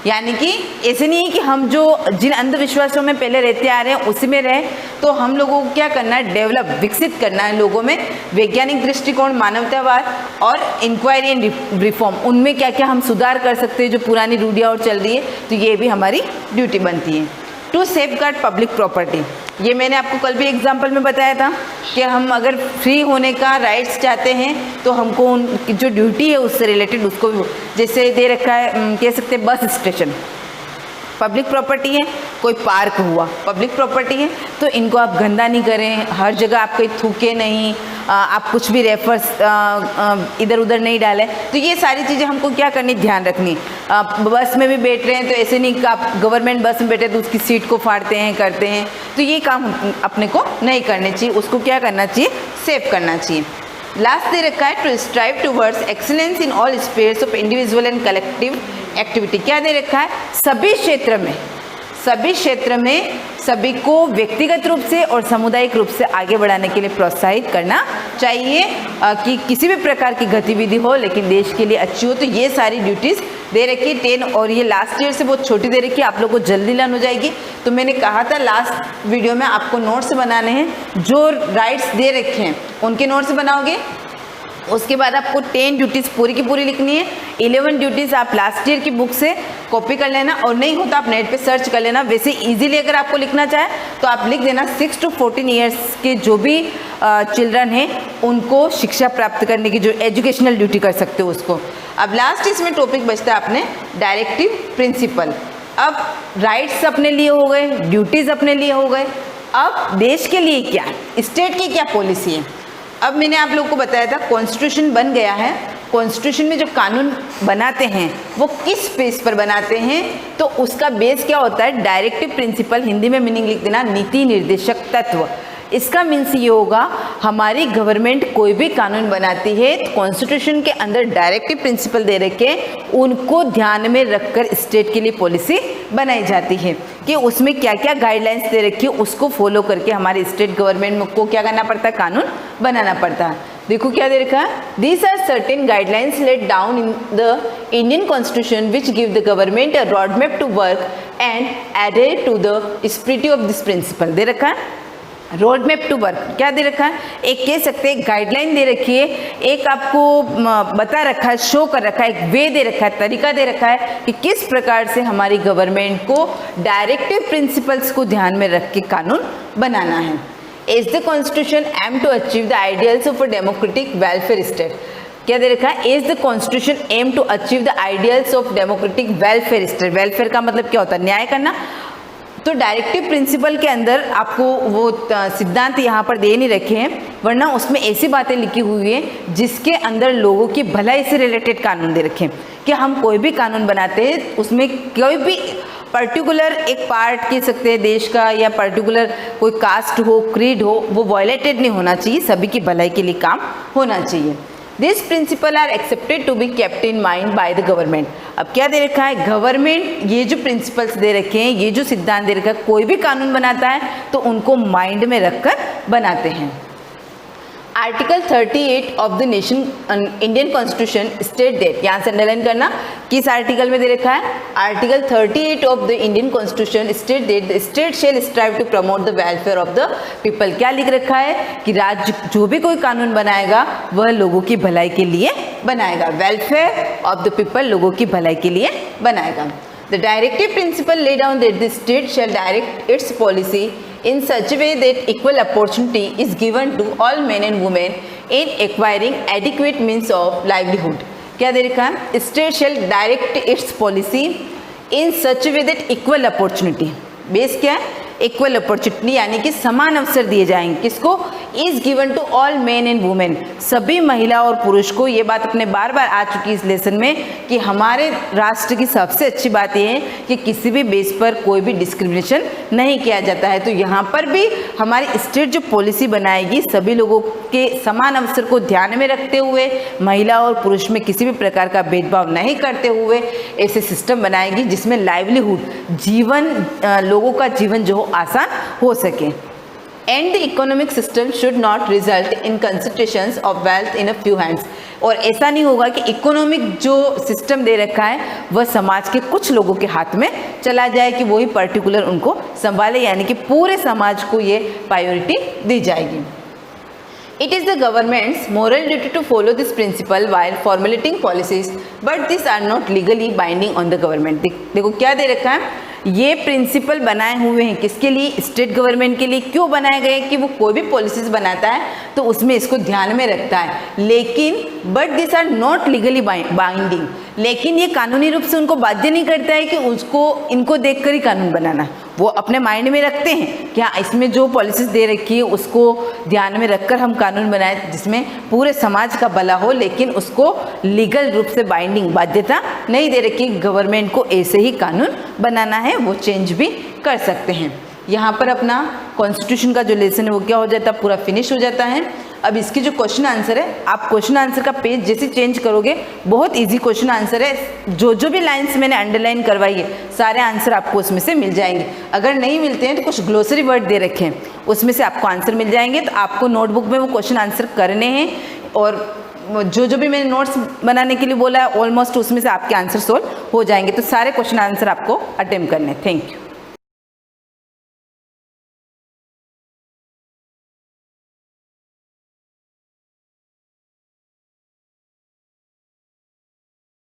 यानी कि ऐसे नहीं है कि हम जो जिन अंधविश्वासों में पहले रहते आ रहे हैं उसी में रहे, तो हम लोगों को क्या करना है? डेवलप, विकसित करना है लोगों में वैज्ञानिक दृष्टिकोण, मानवतावाद और इंक्वायरी एंड रिफॉर्म। उनमें क्या क्या हम सुधार कर सकते हैं जो पुरानी रूढ़ियाँ और चल रही है, तो ये भी हमारी ड्यूटी बनती है। टू सेफगार्ड पब्लिक प्रॉपर्टी, ये मैंने आपको कल भी एग्जाम्पल में बताया था कि हम अगर फ्री होने का राइट्स चाहते हैं तो हमको उनकी जो ड्यूटी है उससे रिलेटेड उसको, जैसे दे रखा है, कह सकते हैं बस स्टेशन पब्लिक प्रॉपर्टी है, कोई पार्क हुआ पब्लिक प्रॉपर्टी है, तो इनको आप गंदा नहीं करें, हर जगह आप कहीं थूके नहीं, आप कुछ भी रेफर्स इधर उधर नहीं डालें। तो ये सारी चीज़ें हमको क्या करनी, ध्यान रखनी। बस में भी बैठ रहे हैं तो ऐसे नहीं कि आप गवर्नमेंट बस में बैठे तो उसकी सीट को फाड़ते हैं, करते हैं, तो ये काम अपने को नहीं करने चाहिए, उसको क्या करना चाहिए? सेव करना चाहिए। लास्ट दे रखा है to strive towards excellence in all spheres of individual and collective activity. क्या दे रखा है? सभी क्षेत्र में सभी को व्यक्तिगत रूप से और सामुदायिक रूप से आगे बढ़ाने के लिए प्रोत्साहित करना चाहिए कि किसी भी प्रकार की गतिविधि हो लेकिन देश के लिए अच्छी हो। तो ये सारी ड्यूटीज़ दे रखी है 10, और ये लास्ट ईयर से बहुत छोटी दे रखी है, आप लोगों को जल्दी लर्न हो जाएगी। तो मैंने कहा था लास्ट वीडियो में आपको नोट्स बनाने हैं, जो राइट्स दे रखे हैं उनके नोट्स बनाओगे, उसके बाद आपको 10 ड्यूटीज़ पूरी की पूरी लिखनी है। 11 ड्यूटीज़ आप लास्ट ईयर की बुक से कॉपी कर लेना, और नहीं होता आप नेट पे सर्च कर लेना। वैसे इजीली अगर आपको लिखना चाहे तो आप लिख देना 6 to 14 ईयर्स के जो भी चिल्ड्रन हैं उनको शिक्षा प्राप्त करने की जो एजुकेशनल ड्यूटी कर सकते हो उसको। अब लास्ट इसमें टॉपिक बचता है अपने डायरेक्टिव प्रिंसिपल। अब राइट्स अपने लिए हो गए, ड्यूटीज़ अपने लिए हो गए, अब देश के लिए क्या, स्टेट की क्या पॉलिसी है। अब मैंने आप लोगों को बताया था कॉन्स्टिट्यूशन बन गया है, कॉन्स्टिट्यूशन में जो कानून बनाते हैं वो किस बेस पर बनाते हैं, तो उसका बेस क्या होता है, डायरेक्टिव प्रिंसिपल, हिंदी में मीनिंग लिख देना नीति निर्देशक तत्व। इसका मीन्स ये होगा, हमारी गवर्नमेंट कोई भी कानून बनाती है तो कॉन्स्टिट्यूशन के अंदर डायरेक्टिव प्रिंसिपल दे रखे, उनको ध्यान में रखकर स्टेट के लिए पॉलिसी बनाई जाती है कि उसमें क्या क्या गाइडलाइंस दे रखी है, उसको फॉलो करके हमारे स्टेट गवर्नमेंट को क्या करना पड़ता है, कानून बनाना पड़ता है। देखो क्या दे रखा है, these are certain guidelines laid down in the Indian constitution which give the government a road map to work and added to the spirit of this principle. दे रखा है रोड मैप टू वर्क, क्या दे रखा है, एक कह सकते हैं गाइडलाइन दे रखी है, एक आपको बता रखा है, शो कर रखा है, एक वे दे रखा है, तरीका दे रखा है कि किस प्रकार से हमारी गवर्नमेंट को डायरेक्टिव प्रिंसिपल्स को ध्यान में रख के कानून बनाना है। Is the constitution aim to achieve the ideals of a democratic welfare state? क्या दे रखा है, Is the constitution aim to achieve the ideals of democratic welfare state? welfare का मतलब क्या होता है, न्याय करना। तो डायरेक्टिव प्रिंसिपल के अंदर आपको वो सिद्धांत यहाँ पर दे नहीं रखे हैं, वरना उसमें ऐसी बातें लिखी हुई है जिसके अंदर लोगों की भलाई से रिलेटेड कानून दे रखे हैं कि हम कोई भी कानून बनाते हैं उसमें कोई भी पर्टिकुलर एक पार्ट कह सकते हैं देश का या पर्टिकुलर कोई कास्ट हो, क्रीड हो, वो वायलेटेड नहीं होना चाहिए, सभी की भलाई के लिए काम होना चाहिए। This principle are accepted to be kept in mind by the government. अब क्या दे रखा है, गवर्नमेंट ये जो प्रिंसिपल्स दे रखे हैं, ये जो सिद्धांत दे रखा है, कोई भी कानून बनाता है तो उनको माइंड में रखकर बनाते हैं। Article 38 of the nation Indian constitution state that, यहाँ से अंडरलाइन करना किस आर्टिकल में दे रखा है, article 38 of the Indian constitution state that the state shall strive to promote the welfare of the people. क्या लिख रखा है कि राज्य जो भी कोई कानून बनाएगा वह लोगों की भलाई के लिए बनाएगा, वेलफेयर ऑफ द पीपल, लोगों की भलाई के लिए बनाएगा। The directive principle lay down that the state shall direct its policy in such a way that equal opportunity is given to all men and women in acquiring adequate means of livelihood। क्या दे रखा है, state shall direct its policy in such a way that equal opportunity, base क्या है, equal opportunity यानी कि समान अवसर दिए जाएंगे, किसको, is given to all men and women, सभी महिला और पुरुष को। ये बात अपने बार बार आ चुकी है इस लेसन में कि हमारे राष्ट्र की सबसे अच्छी बात यह है कि किसी भी बेस पर कोई भी डिस्क्रिमिनेशन नहीं किया जाता है। तो यहाँ पर भी हमारी स्टेट जो पॉलिसी बनाएगी सभी लोगों के समान अवसर को ध्यान में रखते हुए, महिला और पुरुष में किसी भी प्रकार का भेदभाव नहीं करते हुए ऐसे सिस्टम बनाएगी जिसमें लाइवलीहुड, जीवन, लोगों का जीवन जो आसान हो सके। And the economic system should not result in concentrations of wealth in a few hands. और ऐसा नहीं होगा कि इकोनॉमिक जो सिस्टम दे रखा है वह समाज के कुछ लोगों के हाथ में चला जाए कि वही पर्टिकुलर उनको संभाले, यानी कि पूरे समाज को ये प्रायोरिटी दी जाएगी। It is the government's moral duty to follow this principle while formulating policies, but these are not legally binding on the government। देखो क्या दे रखा है, ये प्रिंसिपल बनाए हुए हैं किसके लिए, स्टेट गवर्नमेंट के लिए। क्यों बनाए गए कि वो कोई भी पॉलिसीज बनाता है तो उसमें इसको ध्यान में रखता है, लेकिन but this are not legally binding, लेकिन ये कानूनी रूप से उनको बाध्य नहीं करता है कि उसको इनको देखकर ही कानून बनाना। वो अपने माइंड में रखते हैं कि हाँ इसमें जो पॉलिसीज दे रखी है उसको ध्यान में रखकर हम कानून बनाए जिसमें पूरे समाज का भला हो, लेकिन उसको लीगल रूप से बाइंडिंग बाध्यता नहीं दे रखी, गवर्नमेंट को ऐसे ही कानून बनाना है, वो चेंज भी कर सकते हैं। यहाँ पर अपना कॉन्स्टिट्यूशन का जो लेसन है वो क्या हो जाता है, पूरा फिनिश हो जाता है। अब इसकी जो क्वेश्चन आंसर है, आप क्वेश्चन आंसर का पेज जैसे चेंज करोगे बहुत इजी क्वेश्चन आंसर है, जो भी लाइंस मैंने अंडरलाइन करवाई है सारे आंसर आपको उसमें से मिल जाएंगे। अगर नहीं मिलते हैं तो कुछ ग्लोसरी वर्ड दे रखे हैं उसमें से आपको आंसर मिल जाएंगे, तो आपको नोटबुक में वो क्वेश्चन आंसर करने हैं। और जो भी मैंने नोट्स बनाने के लिए बोला है ऑलमोस्ट उसमें से आपके आंसर सोल्व हो जाएंगे, तो सारे क्वेश्चन आंसर आपको अटेम्प्ट करने। Thank you.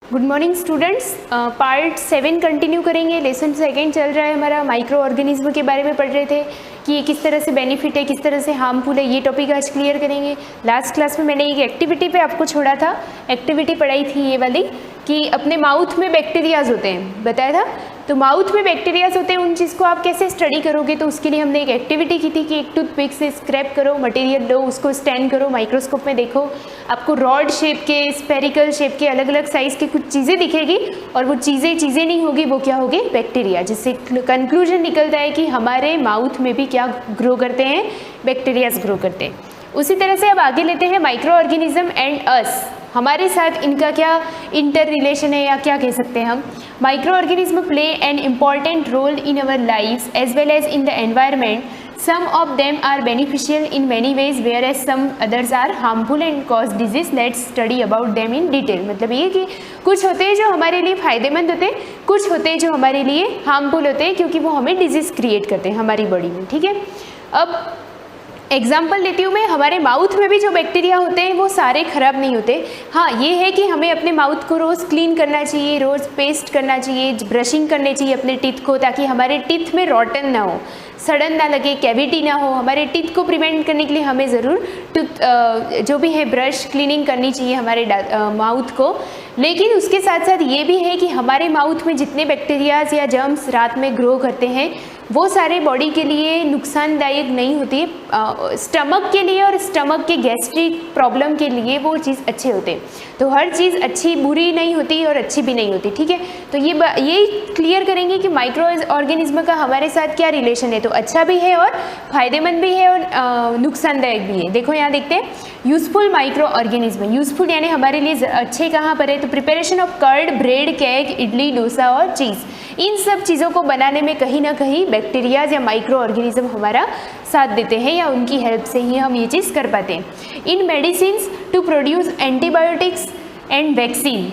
Good morning students, part 7 continue करेंगे। लेसन 2 चल रहा है हमारा, माइक्रो ऑर्गेनिज्म के बारे में पढ़ रहे थे कि ये किस तरह से बेनिफिट है, किस तरह से हार्मफुल है, ये टॉपिक आज क्लियर करेंगे। लास्ट क्लास में मैंने एक एक्टिविटी पे आपको छोड़ा था, एक्टिविटी पढ़ाई थी ये वाली कि अपने माउथ में बैक्टीरियाज होते हैं, बताया था तो माउथ में बैक्टीरियाज होते हैं, उन चीज़ को आप कैसे स्टडी करोगे, तो उसके लिए हमने एक एक्टिविटी की थी कि एक टूथपिक से स्क्रैप करो, मटेरियल लो, उसको स्टैंड करो, माइक्रोस्कोप में देखो, आपको रॉड शेप के, स्पेरिकल शेप के, अलग अलग साइज़ की कुछ चीज़ें दिखेगी और वो चीज़ें नहीं होगी, वो क्या होगी, बैक्टीरिया, जिससे कंक्लूजन निकलता है कि हमारे माउथ में भी क्या ग्रो करते हैं, बैक्टीरियाज ग्रो करते हैं। उसी तरह से अब आगे लेते हैं माइक्रो ऑर्गेनिज्म एंड अस, हमारे साथ इनका क्या इंटर रिलेशन है या क्या कह सकते हैं हम। Micro organism play an important role in our lives as well as in the environment. Some of them are beneficial in many ways whereas some others are harmful and cause disease. Let's study about them in detail. मतलब ये कि कुछ होते हैं जो हमारे लिए फ़ायदेमंद होते हैं, कुछ होते हैं जो हमारे लिए हार्मफुल होते हैं क्योंकि वो हमें डिजीज़ क्रिएट करते हैं हमारी बॉडी में। ठीक है, अब एग्जाम्पल लेती हूँ मैं। हमारे माउथ में भी जो बैक्टीरिया होते हैं वो सारे खराब नहीं होते। हाँ, ये है कि हमें अपने माउथ को रोज़ क्लीन करना चाहिए, रोज़ पेस्ट करना चाहिए, ब्रशिंग करनी चाहिए अपने टीथ को, ताकि हमारे टीथ में रॉटन ना हो, सड़न ना लगे, कैविटी ना हो। हमारे टीथ को प्रिवेंट करने के लिए हमें ज़रूर जो भी है ब्रश क्लीनिंग करनी चाहिए हमारे माउथ को। लेकिन उसके साथ साथ ये भी है कि हमारे माउथ में जितने बैक्टीरियाज या जर्म्स रात में ग्रो करते हैं वो सारे बॉडी के लिए नुकसानदायक नहीं होती है। स्टमक के लिए और स्टमक के गैस्ट्रिक प्रॉब्लम के लिए वो चीज़ अच्छे होते हैं। तो हर चीज़ अच्छी बुरी नहीं होती और अच्छी भी नहीं होती। ठीक है, तो ये क्लियर करेंगे कि माइक्रो ऑर्गेनिज्म का हमारे साथ क्या रिलेशन है। तो अच्छा भी है और फ़ायदेमंद भी है और नुकसानदायक भी है। देखो यहाँ देखते हैं, यूज़फुल माइक्रो ऑर्गेनिज्म। यूज़फुल यानी हमारे लिए अच्छे कहाँ पर है, तो preparation of curd, bread, cake, idli, dosa और चीज़, इन सब चीज़ों को बनाने में कहीं ना कहीं बैक्टीरियाज या माइक्रो ऑर्गेनिज्म हमारा साथ देते हैं या उनकी हेल्प से ही हम ये चीज़ कर पाते हैं। In medicines to produce antibiotics and vaccine.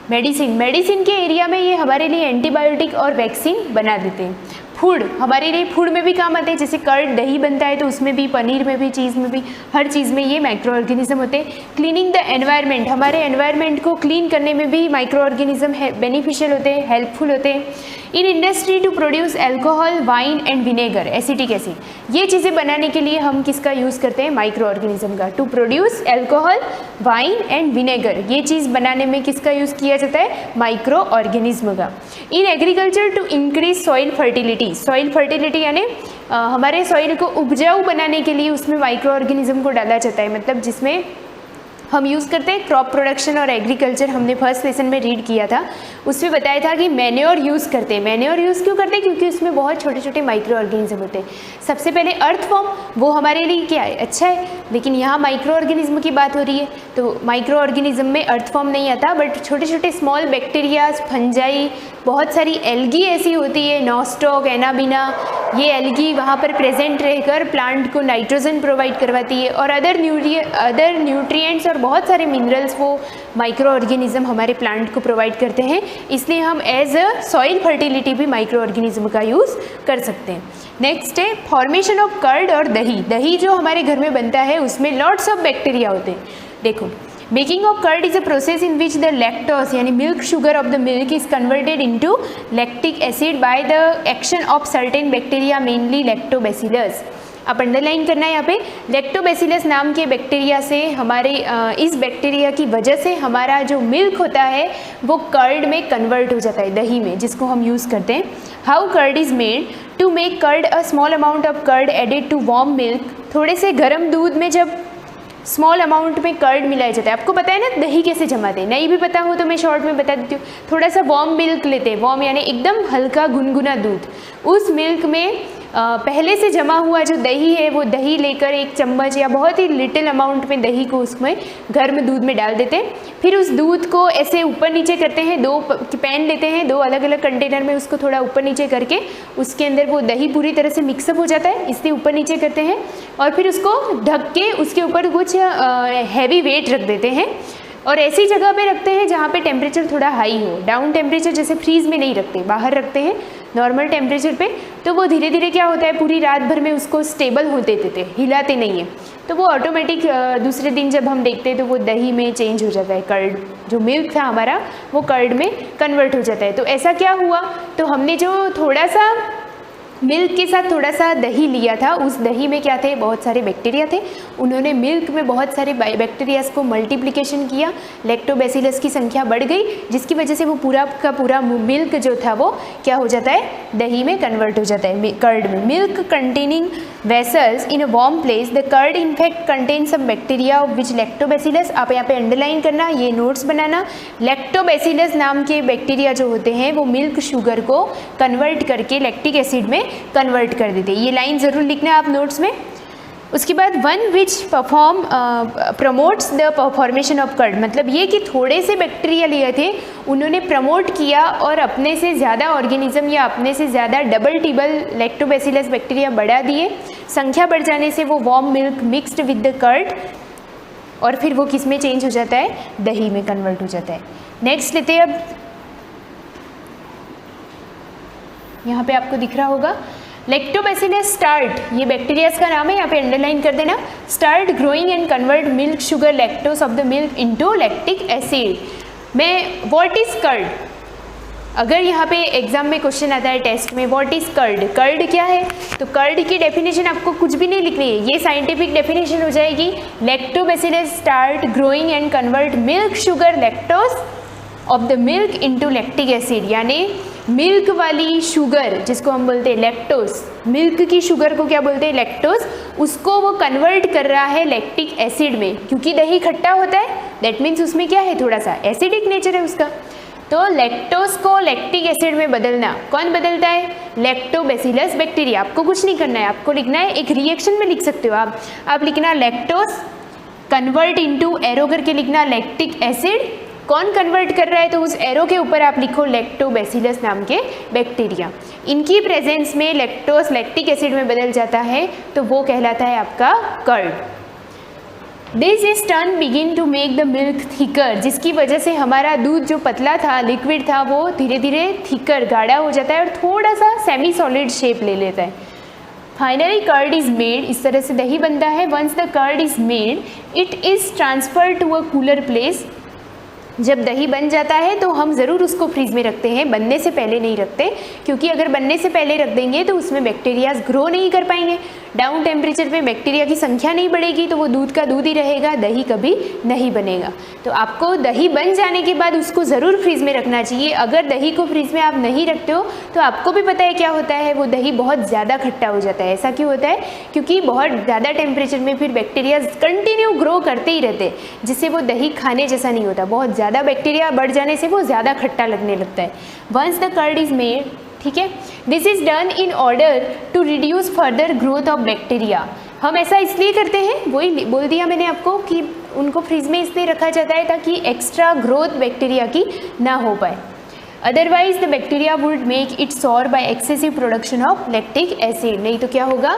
Medicine के एरिया में ये हमारे लिए एंटीबायोटिक और वैक्सीन बना देते हैं। फूड, हमारे लिए फूड में भी काम आते हैं, जैसे कर्ड, दही बनता है तो उसमें भी, पनीर में भी, चीज़ में भी, हर चीज़ में ये माइक्रो ऑर्गेनिज्म होते हैं। क्लीनिंग द एनवायरनमेंट, हमारे एनवायरनमेंट को क्लीन करने में भी माइक्रो ऑर्गेनिज्म बेनिफिशियल होते हैं, हेल्पफुल होते हैं। In industry to produce alcohol, wine and vinegar, acetic acid, ये चीज़ें बनाने के लिए हम किसका यूज़ करते हैं, माइक्रो ऑर्गेनिज्म का। To produce alcohol, wine and vinegar, ये चीज़ बनाने में किसका यूज़ किया जाता है, माइक्रो ऑर्गेनिज्म का। In agriculture to increase soil fertility, soil fertility यानी हमारे सॉइल को उपजाऊ बनाने के लिए उसमें माइक्रो ऑर्गेनिज्म को डाला जाता है। मतलब जिसमें हम यूज़ करते हैं क्रॉप प्रोडक्शन और एग्रीकल्चर, हमने फर्स्ट लेसन में रीड किया था, उसमें बताया था कि मैन्योर यूज़ करते हैं। मैन्योर यूज़ क्यों करते हैं, क्योंकि उसमें बहुत छोटे छोटे माइक्रो ऑर्गेनिज्म होते हैं। सबसे पहले अर्थवॉर्म, वो हमारे लिए क्या है, अच्छा है, लेकिन यहाँ माइक्रो ऑर्गेनिज्म की बात हो रही है तो माइक्रो ऑर्गेनिज्म में अर्थवॉर्म नहीं आता, बट छोटे छोटे स्मॉल बैक्टीरियाज, फंजाई, बहुत सारी एल्गी ऐसी होती है, नॉस्टॉक, एनाबिना, ये एल्गी वहाँ पर प्रेजेंट रहकर प्लांट को नाइट्रोजन प्रोवाइड करवाती है और अदर न्यूट्रिएंट्स और बहुत सारे मिनरल्स वो माइक्रो ऑर्गेनिज्म हमारे प्लांट को प्रोवाइड करते हैं। इसलिए हम एज अ सॉइल फर्टिलिटी भी माइक्रो ऑर्गेनिज्म का यूज़ कर सकते हैं। नेक्स्ट है फॉर्मेशन ऑफ कर्ड और दही। दही जो हमारे घर में बनता है उसमें लॉट्स ऑफ बैक्टीरिया होते हैं। देखो, making of curd is a process in which the lactose यानी milk sugar of the milk is converted into lactic acid by the action of certain bacteria, mainly lactobacillus. अब underline करना है यहाँ पे, lactobacillus नाम के बैक्टीरिया से हमारे इस बैक्टीरिया की वजह से हमारा जो मिल्क होता है वो कर्ड में कन्वर्ट हो जाता है, दही में, जिसको हम यूज़ करते हैं। How curd is made, to make curd a small amount of curd added to warm milk. थोड़े से गर्म दूध में जब स्मॉल अमाउंट में कर्ड मिलाया जाता है, आपको पता है ना दही कैसे जमाते हैं, नहीं भी पता हो तो मैं शॉर्ट में बता देती हूँ। थोड़ा सा वार्म मिल्क लेते हैं, वार्म यानी एकदम हल्का गुनगुना दूध, उस मिल्क में पहले से जमा हुआ जो दही है वो दही लेकर एक चम्मच या बहुत ही लिटिल अमाउंट में दही को उसमें गर्म दूध में डाल देते हैं। फिर उस दूध को ऐसे ऊपर नीचे करते हैं, दो पैन लेते हैं, दो अलग अलग कंटेनर में उसको थोड़ा ऊपर नीचे करके उसके अंदर वो दही पूरी तरह से मिक्सअप हो जाता है, इसलिए ऊपर नीचे करते हैं और फिर उसको ढक के उसके ऊपर कुछ हैवी वेट रख देते हैं और ऐसी जगह पे रखते हैं जहाँ पे टेम्परेचर थोड़ा हाई हो। डाउन टेम्परेचर जैसे फ्रीज में नहीं रखते, बाहर रखते हैं नॉर्मल टेम्परेचर पे, तो वो धीरे धीरे क्या होता है पूरी रात भर में उसको स्टेबल होते देते, हिलाते नहीं है, तो वो ऑटोमेटिक दूसरे दिन जब हम देखते हैं तो वो दही में चेंज हो जाता है, कर्ड जो मिल्क था हमारा वो कर्ड में कन्वर्ट हो जाता है। तो ऐसा क्या हुआ, तो हमने जो थोड़ा सा मिल्क के साथ थोड़ा सा दही लिया था, उस दही में क्या थे, बहुत सारे बैक्टीरिया थे। उन्होंने मिल्क में बहुत सारे बैक्टीरियाज को मल्टीप्लिकेशन किया, लैक्टोबैसिलस की संख्या बढ़ गई, जिसकी वजह से वो पूरा का पूरा मिल्क जो था वो क्या हो जाता है, दही में कन्वर्ट हो जाता है, कर्ड में। Milk containing vessels in a warm place, the curd in fact contain some bacteria which lactobacillus, आप यहाँ पे अंडरलाइन करना, ये नोट्स बनाना। लैक्टोबैसिलस नाम के बैक्टीरिया जो होते हैं वो मिल्क शुगर को कन्वर्ट करके लैक्टिक एसिड में कन्वर्ट कर देते हैं। ये लाइन ज़रूर लिखना आप नोट्स में। उसके बाद one which promotes the formation of curd, मतलब ये कि थोड़े से बैक्टीरिया लिए थे, उन्होंने प्रमोट किया और अपने से ज़्यादा ऑर्गेनिज्म या अपने से ज़्यादा डबल टिबल लैक्टोबैसिलस बैक्टीरिया बढ़ा दिए। संख्या बढ़ जाने से वो warm milk mixed with the curd, और फिर वो किस में चेंज हो जाता है, दही में कन्वर्ट हो जाता है। नेक्स्ट लेते हैं, अब यहाँ पे आपको दिख रहा होगा लैक्टोबैसिलस स्टार्ट, ये बैक्टीरियाज का नाम है, यहाँ पे अंडरलाइन कर देना। Start growing and convert milk sugar lactose of the milk into lactic acid. मैं व्हाट इज कर्ड, अगर यहाँ पे एग्जाम में क्वेश्चन आता है टेस्ट में, व्हाट इज कर्ड, कर्ड क्या है, तो कर्ड की डेफिनेशन आपको कुछ भी नहीं लिखनी है, ये साइंटिफिक डेफिनेशन हो जाएगी। Lactobacillus start growing and convert milk sugar lactose of the milk into lactic acid, यानी मिल्क वाली शुगर जिसको हम बोलते हैं लैक्टोस, मिल्क की शुगर को क्या बोलते हैं, लैक्टोस, उसको वो कन्वर्ट कर रहा है लैक्टिक एसिड में, क्योंकि दही खट्टा होता है, दैट मीन्स उसमें क्या है, थोड़ा सा एसिडिक नेचर है उसका। तो लैक्टोस को लैक्टिक एसिड में बदलना, कौन बदलता है, लैक्टोबैसिलस बैक्टीरिया। आपको कुछ नहीं करना है, आपको लिखना है, एक रिएक्शन में लिख सकते हो आप लिखना लैक्टोस कन्वर्ट इनटू, एरो करके लिखना लैक्टिक एसिड, कौन कन्वर्ट कर रहा है, तो उस एरो के ऊपर आप लिखो लैक्टोबैसिलस नाम के बैक्टीरिया। इनकी प्रेजेंस में लैक्टोस लैक्टिक एसिड में बदल जाता है, तो वो कहलाता है आपका curd. This is turn begin to make the milk thicker, जिसकी वजह से हमारा दूध जो पतला था, लिक्विड था, वो धीरे धीरे थिकर, गाढ़ा हो जाता है और थोड़ा सा सेमी सॉलिड शेप ले लेता है। फाइनली कर्ड इज मेड, इस तरह से दही बनता है। Once the curd is made, it is transferred to a cooler place. जब दही बन जाता है तो हम ज़रूर उसको फ्रीज में रखते हैं, बनने से पहले नहीं रखते, क्योंकि अगर बनने से पहले रख देंगे तो उसमें बैक्टीरियाज ग्रो नहीं कर पाएंगे, डाउन टेम्परेचर पे बैक्टीरिया की संख्या नहीं बढ़ेगी, तो वो दूध का दूध ही रहेगा, दही कभी नहीं बनेगा। तो आपको दही बन जाने के बाद उसको ज़रूर फ्रीज में रखना चाहिए। अगर दही को फ्रीज में आप नहीं रखते हो तो आपको भी पता है क्या होता है, वो दही बहुत ज़्यादा खट्टा हो जाता है। ऐसा क्यों होता है, क्योंकि बहुत ज़्यादा टेम्परेचर में फिर बैक्टीरिया कंटिन्यू ग्रो करते ही रहते, जिससे वो दही खाने जैसा नहीं होता, बहुत ज़्यादा बैक्टीरिया बढ़ जाने से वो ज़्यादा खट्टा लगने लगता है। Once the curd is made, ठीक है, this is done in order to reduce further growth of bacteria. हम ऐसा इसलिए करते हैं, वही बोल दिया मैंने आपको कि उनको फ्रीज में इसलिए रखा जाता है ताकि एक्स्ट्रा ग्रोथ बैक्टीरिया की ना हो पाए। Otherwise the bacteria would make it sour by excessive production of lactic acid. नहीं तो क्या होगा,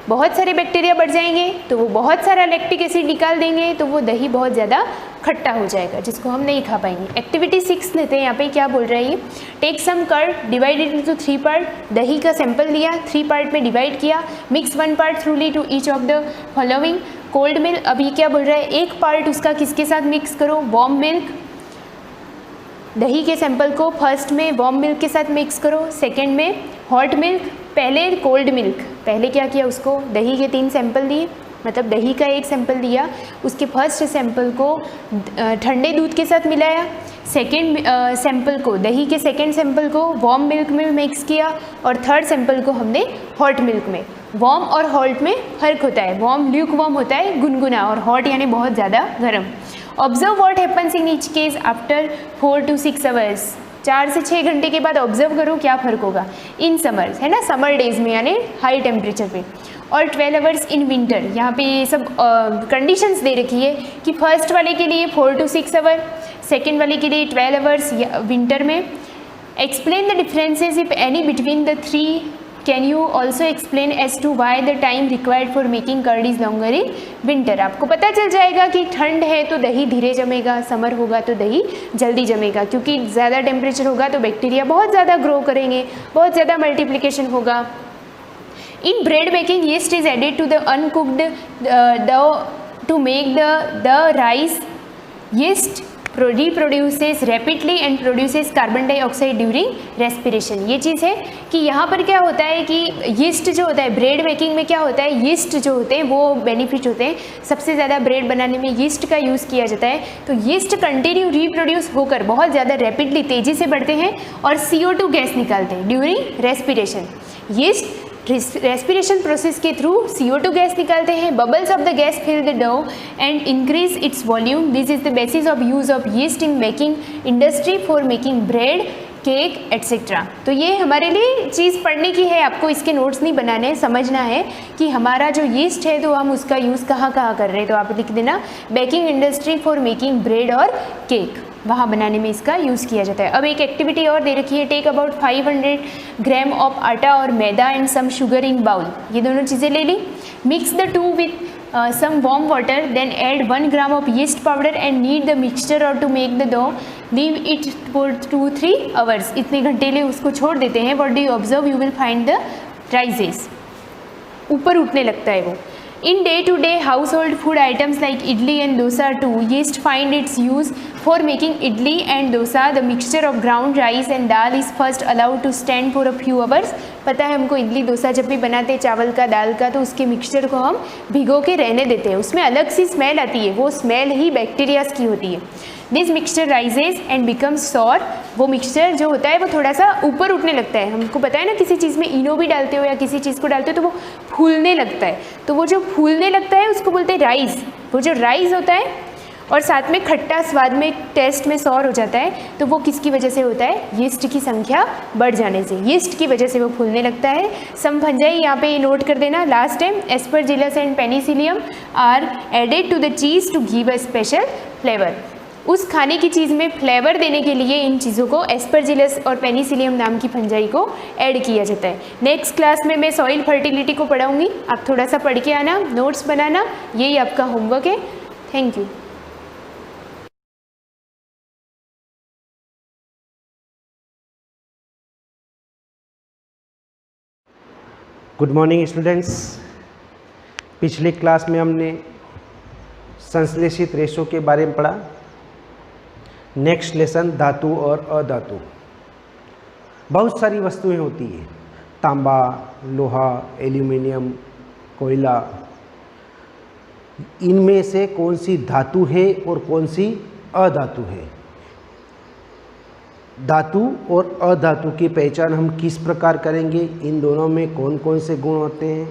बहुत सारे बैक्टीरिया बढ़ जाएंगे तो वो बहुत सारा लैक्टिक एसिड निकाल देंगे, तो वो दही बहुत ज़्यादा खट्टा हो जाएगा, जिसको हम नहीं खा पाएंगे। एक्टिविटी 6 लेते हैं, यहाँ पे क्या बोल रहा है ये, take some curd divided into 3 part. दही का सैंपल लिया, 3 पार्ट में डिवाइड किया, mix 1 part thoroughly to each of the following. Cold milk, अभी क्या बोल रहा है, 1 पार्ट उसका किसके साथ मिक्स करो, वार्म मिल्क। दही के सैंपल को फर्स्ट में वार्म मिल्क के साथ मिक्स करो, सेकेंड में हॉट मिल्क, पहले कोल्ड मिल्क। पहले क्या किया, उसको दही के 3 सैंपल दिए, मतलब दही का 1 सैंपल दिया, उसके फर्स्ट सैंपल को ठंडे दूध के साथ मिलाया, सेकेंड सैंपल को, दही के सेकेंड सैंपल को वार्म मिल्क में मिक्स किया, और थर्ड सैंपल को हमने हॉट मिल्क में। वार्म और हॉट में फ़र्क होता है, वार्म ल्यूक वार्म होता है गुनगुना, और हॉट यानी बहुत ज़्यादा गर्म। Observe what happens in each case after 4 to 6 hours. 4 से 6 घंटे के बाद ऑब्जर्व करो क्या फ़र्क होगा इन समर्स, है ना, समर डेज में यानी हाई टेम्परेचर पे, और 12 आवर्स इन विंटर। यहाँ पे ये सब कंडीशंस दे रखी है कि फर्स्ट वाले के लिए 4 to 6 आवर, सेकेंड वाले के लिए 12 आवर्स विंटर में। Explain the differences if any between the 3। Can you also explain as to why the time required for making curd is longer in winter. आपको पता चल जाएगा कि ठंड है तो दही धीरे जमेगा, समर होगा तो दही जल्दी जमेगा, क्योंकि ज़्यादा टेम्परेचर होगा तो बैक्टीरिया बहुत ज़्यादा ग्रो करेंगे, बहुत ज़्यादा मल्टीप्लिकेशन होगा। In bread making, yeast is added to the uncooked dough to make the rice. Yeast reproduces rapidly and produces carbon dioxide during respiration। ये चीज़ है कि यहाँ पर क्या होता है कि यीस्ट जो होता है ब्रेड मेकिंग में क्या होता है, यीस्ट जो होते हैं वो बेनिफिट होते हैं, सबसे ज़्यादा ब्रेड बनाने में यीस्ट का यूज़ किया जाता है। तो यीस्ट कंटिन्यू रिप्रोड्यूस होकर बहुत ज़्यादा रैपिडली तेज़ी से बढ़ते हैं और CO2 गैस निकालते हैं during respiration. Yeast respiration process के थ्रू CO2 गैस निकालते हैं। Bubbles of the gas fill the dough and increase its volume. This is the basis of use of yeast in making industry for making bread, cake etcetera. तो ये हमारे लिए चीज़ पढ़ने की है, आपको इसके नोट्स नहीं बनाने, समझना है कि हमारा जो यीस्ट है तो हम उसका यूज़ कहाँ कहाँ कर रहे हैं। तो आप लिख देना baking industry for making bread और केक, वहाँ बनाने में इसका यूज़ किया जाता है। अब एक एक्टिविटी और दे रखी है, take about 500 gram of atta और maida and some sugar in bowl. ये दोनों चीज़ें ले ली। Mix the two with some warm water, then add 1 gram of yeast powder and knead the mixture or to make the dough. Leave it for 2-3 hours। इतने घंटे लिए उसको छोड़ देते हैं। What do you observe? You will find the rises, ऊपर उठने लगता है वो। In day-to-day household food items like idli and dosa too, yeast find its use for making idli and dosa. The mixture of ground rice and dal is first allowed to stand for a few hours। पता है हमको इडली डोसा जब भी बनाते हैं चावल का दाल का तो उसके मिक्सचर को हम भिगो के रहने देते हैं, उसमें अलग सी स्मेल आती है, वो स्मेल ही बैक्टीरियाज की होती है। This mixture rises and becomes sour. वो मिक्सचर जो होता है वो थोड़ा सा ऊपर उठने लगता है। हमको पता है ना किसी चीज़ में इनो भी डालते हो या किसी चीज़ को डालते हो तो वो फूलने लगता है, तो वो जो फूलने लगता है उसको बोलते हैं राइज। वो जो राइज होता है और साथ में खट्टा स्वाद में टेस्ट में सॉर हो जाता है, तो वो किसकी वजह से होता है, यीस्ट की संख्या बढ़ जाने से, यीस्ट की वजह से वो फूलने लगता है। सम फंजाई यहाँ पे नोट कर देना last time, Aspergillus and Penicillium are added to the cheese to give a special flavour. उस खाने की चीज़ में फ्लेवर देने के लिए इन चीज़ों को एस्परजिलस और पेनिसिलियम नाम की फंजाई को ऐड किया जाता है। नेक्स्ट क्लास में मैं सॉइल फर्टिलिटी को पढ़ाऊँगी, आप थोड़ा सा पढ़ के आना, नोट्स बनाना, यही आपका होमवर्क है। Thank you. Good morning students. पिछले क्लास में हमने संश्लेषित रेशों के बारे में पढ़ा। नेक्स्ट लेसन धातु और अधातु। बहुत सारी वस्तुएं होती हैं, तांबा, लोहा, एल्यूमिनियम, कोयला। इनमें से कौन सी धातु है और कौन सी अधातु है? धातु और अधातु की पहचान हम किस प्रकार करेंगे? इन दोनों में कौन कौन से गुण होते हैं,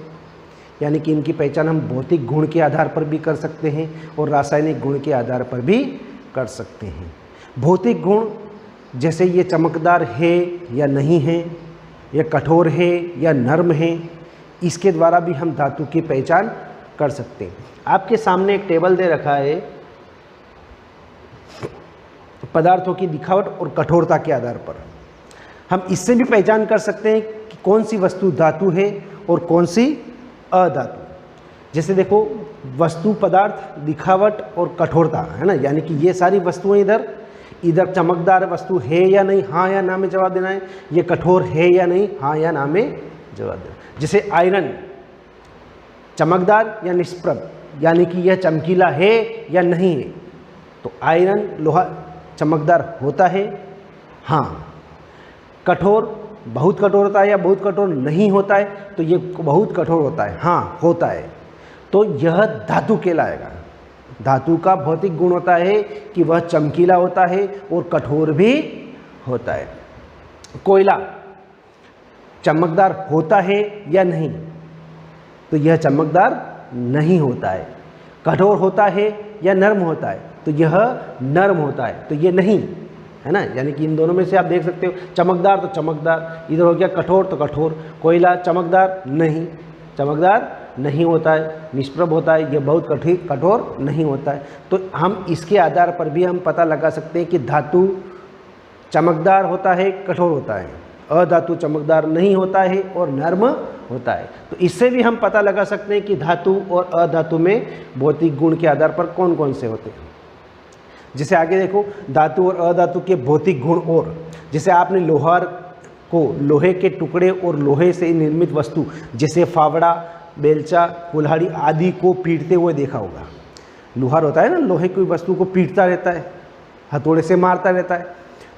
यानी कि इनकी पहचान हम भौतिक गुण के आधार पर भी कर सकते हैं और रासायनिक गुण के आधार पर भी कर सकते हैं। भौतिक गुण जैसे ये चमकदार है या नहीं है, या कठोर है या नर्म है, इसके द्वारा भी हम धातु की पहचान कर सकते हैं। आपके सामने एक टेबल दे रखा है पदार्थों की दिखावट और कठोरता के आधार पर। हम इससे भी पहचान कर सकते हैं कि कौन सी वस्तु धातु है और कौन सी अधातु। जैसे देखो, वस्तु, पदार्थ, दिखावट और कठोरता, है ना, यानी कि ये सारी वस्तुएं इधर चमकदार वस्तु है या नहीं, हाँ या ना में जवाब देना है। ये कठोर है या नहीं, हाँ या ना में जवाब देना। जैसे आयरन चमकदार या निष्प्रभ, यानी कि यह चमकीला है या नहीं है। तो आयरन, लोहा चमकदार होता है, हाँ। कठोर, बहुत कठोर होता है या बहुत कठोर नहीं होता है, तो ये बहुत कठोर होता है, हाँ होता है, तो यह धातु कहलाएगा। धातु का भौतिक गुण होता है कि वह चमकीला होता है और कठोर भी होता है। कोयला चमकदार होता है या नहीं, तो यह चमकदार नहीं होता है। कठोर होता है या नर्म होता है, तो यह नर्म होता है, तो ये नहीं, है ना। यानी कि इन दोनों में से आप देख सकते हो, चमकदार तो चमकदार, इधर हो गया कठोर तो कठोर। कोयला चमकदार नहीं होता है, निष्प्रभ होता है, यह बहुत कठोर नहीं होता है। तो हम इसके आधार पर भी हम पता लगा सकते हैं कि धातु चमकदार होता है, कठोर होता है, अधातु चमकदार नहीं होता है और नर्म होता है। तो इससे भी हम पता लगा सकते हैं कि धातु और अधातु में भौतिक गुण के आधार पर कौन कौन से होते हैं। जैसे आगे देखो, धातु और अधातु के भौतिक गुण। और जैसे आपने लोहार को, लोहे के टुकड़े और लोहे से निर्मित वस्तु जैसे फावड़ा, बेलचा, कुल्हाड़ी आदि को पीटते हुए देखा होगा। लोहार होता है ना, लोहे की वस्तु को पीटता रहता है, हथौड़े से मारता रहता है,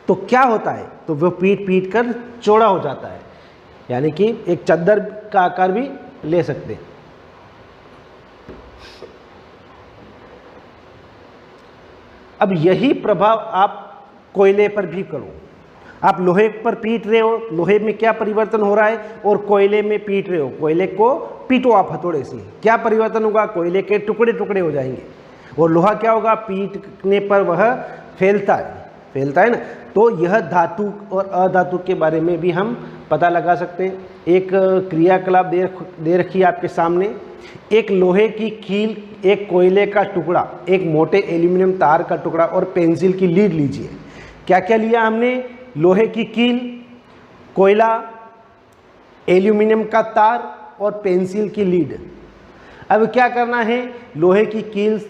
तो क्या होता है, तो वो पीट पीट कर चौड़ा हो जाता है, यानी कि एक चद्दर का आकार भी ले सकते हैं। अब यही प्रभाव आप कोयले पर भी करो। आप लोहे पर पीट रहे हो, लोहे में क्या परिवर्तन हो रहा है, और कोयले में पीट रहे हो, कोयले को पीटो आप हथौड़े से, क्या परिवर्तन होगा, कोयले के टुकड़े टुकड़े हो जाएंगे, और लोहा क्या होगा, पीटने पर वह फैलता है ना। तो यह धातु और अधातु के बारे में भी हम पता लगा सकते हैं। एक क्रियाकलाप दे रखी है आपके सामने, एक लोहे की कील, एक कोयले का टुकड़ा, एक मोटे एल्यूमिनियम तार का टुकड़ा और पेंसिल की लीड लीजिए। क्या क्या लिया हमने, लोहे की कील, कोयला, एल्यूमिनियम का तार और पेंसिल की लीड। अब क्या करना है, लोहे की कील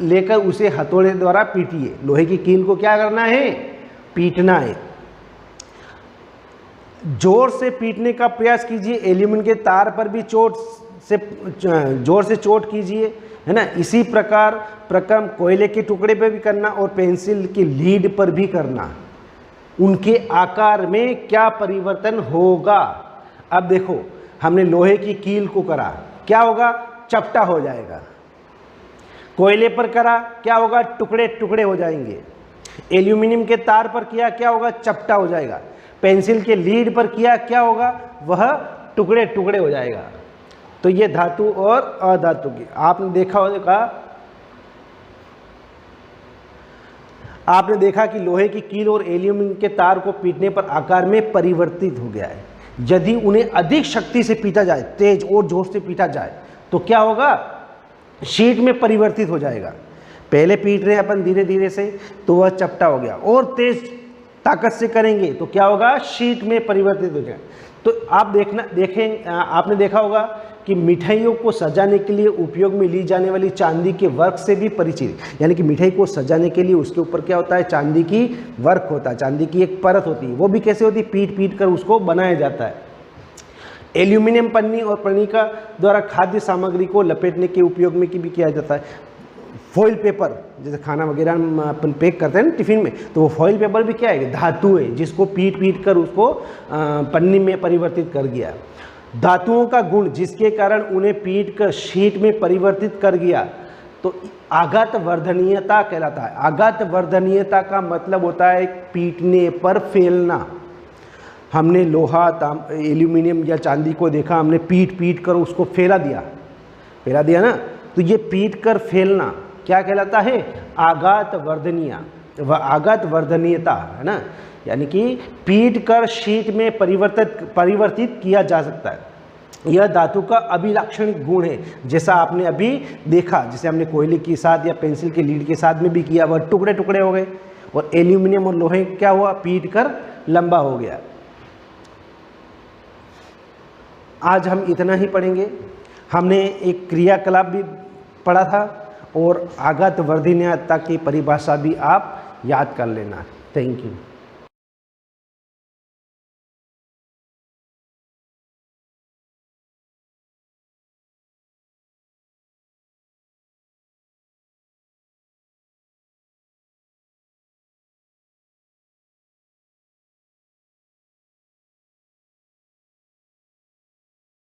लेकर उसे हथौड़े द्वारा पीटिए। लोहे की कील को क्या करना है, पीटना है, जोर से पीटने का प्रयास कीजिए। एल्यूमिनियम के तार पर भी जोर से चोट कीजिए, है ना। इसी प्रकार प्रक्रम कोयले के टुकड़े पर भी करना और पेंसिल की लीड पर भी करना। उनके आकार में क्या परिवर्तन होगा। अब देखो, हमने लोहे की कील को करा, क्या होगा, चपटा हो जाएगा। कोयले पर करा, क्या होगा, टुकड़े टुकड़े हो जाएंगे। एल्यूमिनियम के तार पर किया, क्या होगा, चपटा हो जाएगा। पेंसिल के लीड पर किया, क्या होगा, वह टुकड़े टुकड़े हो जाएगा। तो ये धातु और अधातु की आपने देखा कि लोहे की कील और एल्यूमिनियम के तार को पीटने पर आकार में परिवर्तित हो गया है। यदि उन्हें अधिक शक्ति से पीटा जाए, तेज और जोर से पीटा जाए, तो क्या होगा, शीट में परिवर्तित हो जाएगा। पहले पीट रहे हैं अपन धीरे धीरे से, तो वह चपटा हो गया, और तेज ताकत से करेंगे तो क्या होगा, शीट में परिवर्तित हो जाएगा। तो आप आपने देखा होगा कि मिठाइयों को सजाने के लिए उपयोग में ली जाने वाली चांदी के वर्क से भी परिचित, यानी कि मिठाई को सजाने के लिए उसके ऊपर क्या होता है, चांदी की वर्क होता है, चांदी की एक परत होती है। वो भी कैसे होती है, पीट पीट कर उसको बनाया जाता है। एल्यूमिनियम पन्नी और पन्निका द्वारा खाद्य सामग्री को लपेटने के उपयोग में भी किया जाता है। फॉइल पेपर, जैसे खाना वगैरह अपन पैक करते हैं ना टिफिन में, तो वो फॉइल पेपर भी क्या है, धातु है, जिसको पीट पीट कर उसको पन्नी में परिवर्तित कर गया। धातुओं का गुण जिसके कारण उन्हें पीट कर शीट में परिवर्तित कर गया, तो आघात वर्धनीयता कहलाता है। आघात वर्धनीयता का मतलब होता है पीटने पर फैलना। हमने लोहा, एल्यूमिनियम या चांदी को देखा, हमने पीट पीट कर उसको फैला दिया ना, तो ये पीट कर फैलना क्या कहलाता है, आघात वर्धनीयता, है ना। यानी कि पीट कर शीट में परिवर्तित किया जा सकता है। यह धातु का अभिलाक्षणिक गुण है, जैसा आपने अभी देखा, जैसे हमने कोयले के साथ या पेंसिल के लीड के साथ में भी किया, वह टुकड़े टुकड़े हो गए, और एल्यूमिनियम और लोहे क्या हुआ, पीट कर लंबा हो गया। आज हम इतना ही पढ़ेंगे। हमने एक क्रियाकलाप भी पढ़ा था, और आघात वर्धनीयता की परिभाषा भी आप याद कर लेना। Thank you.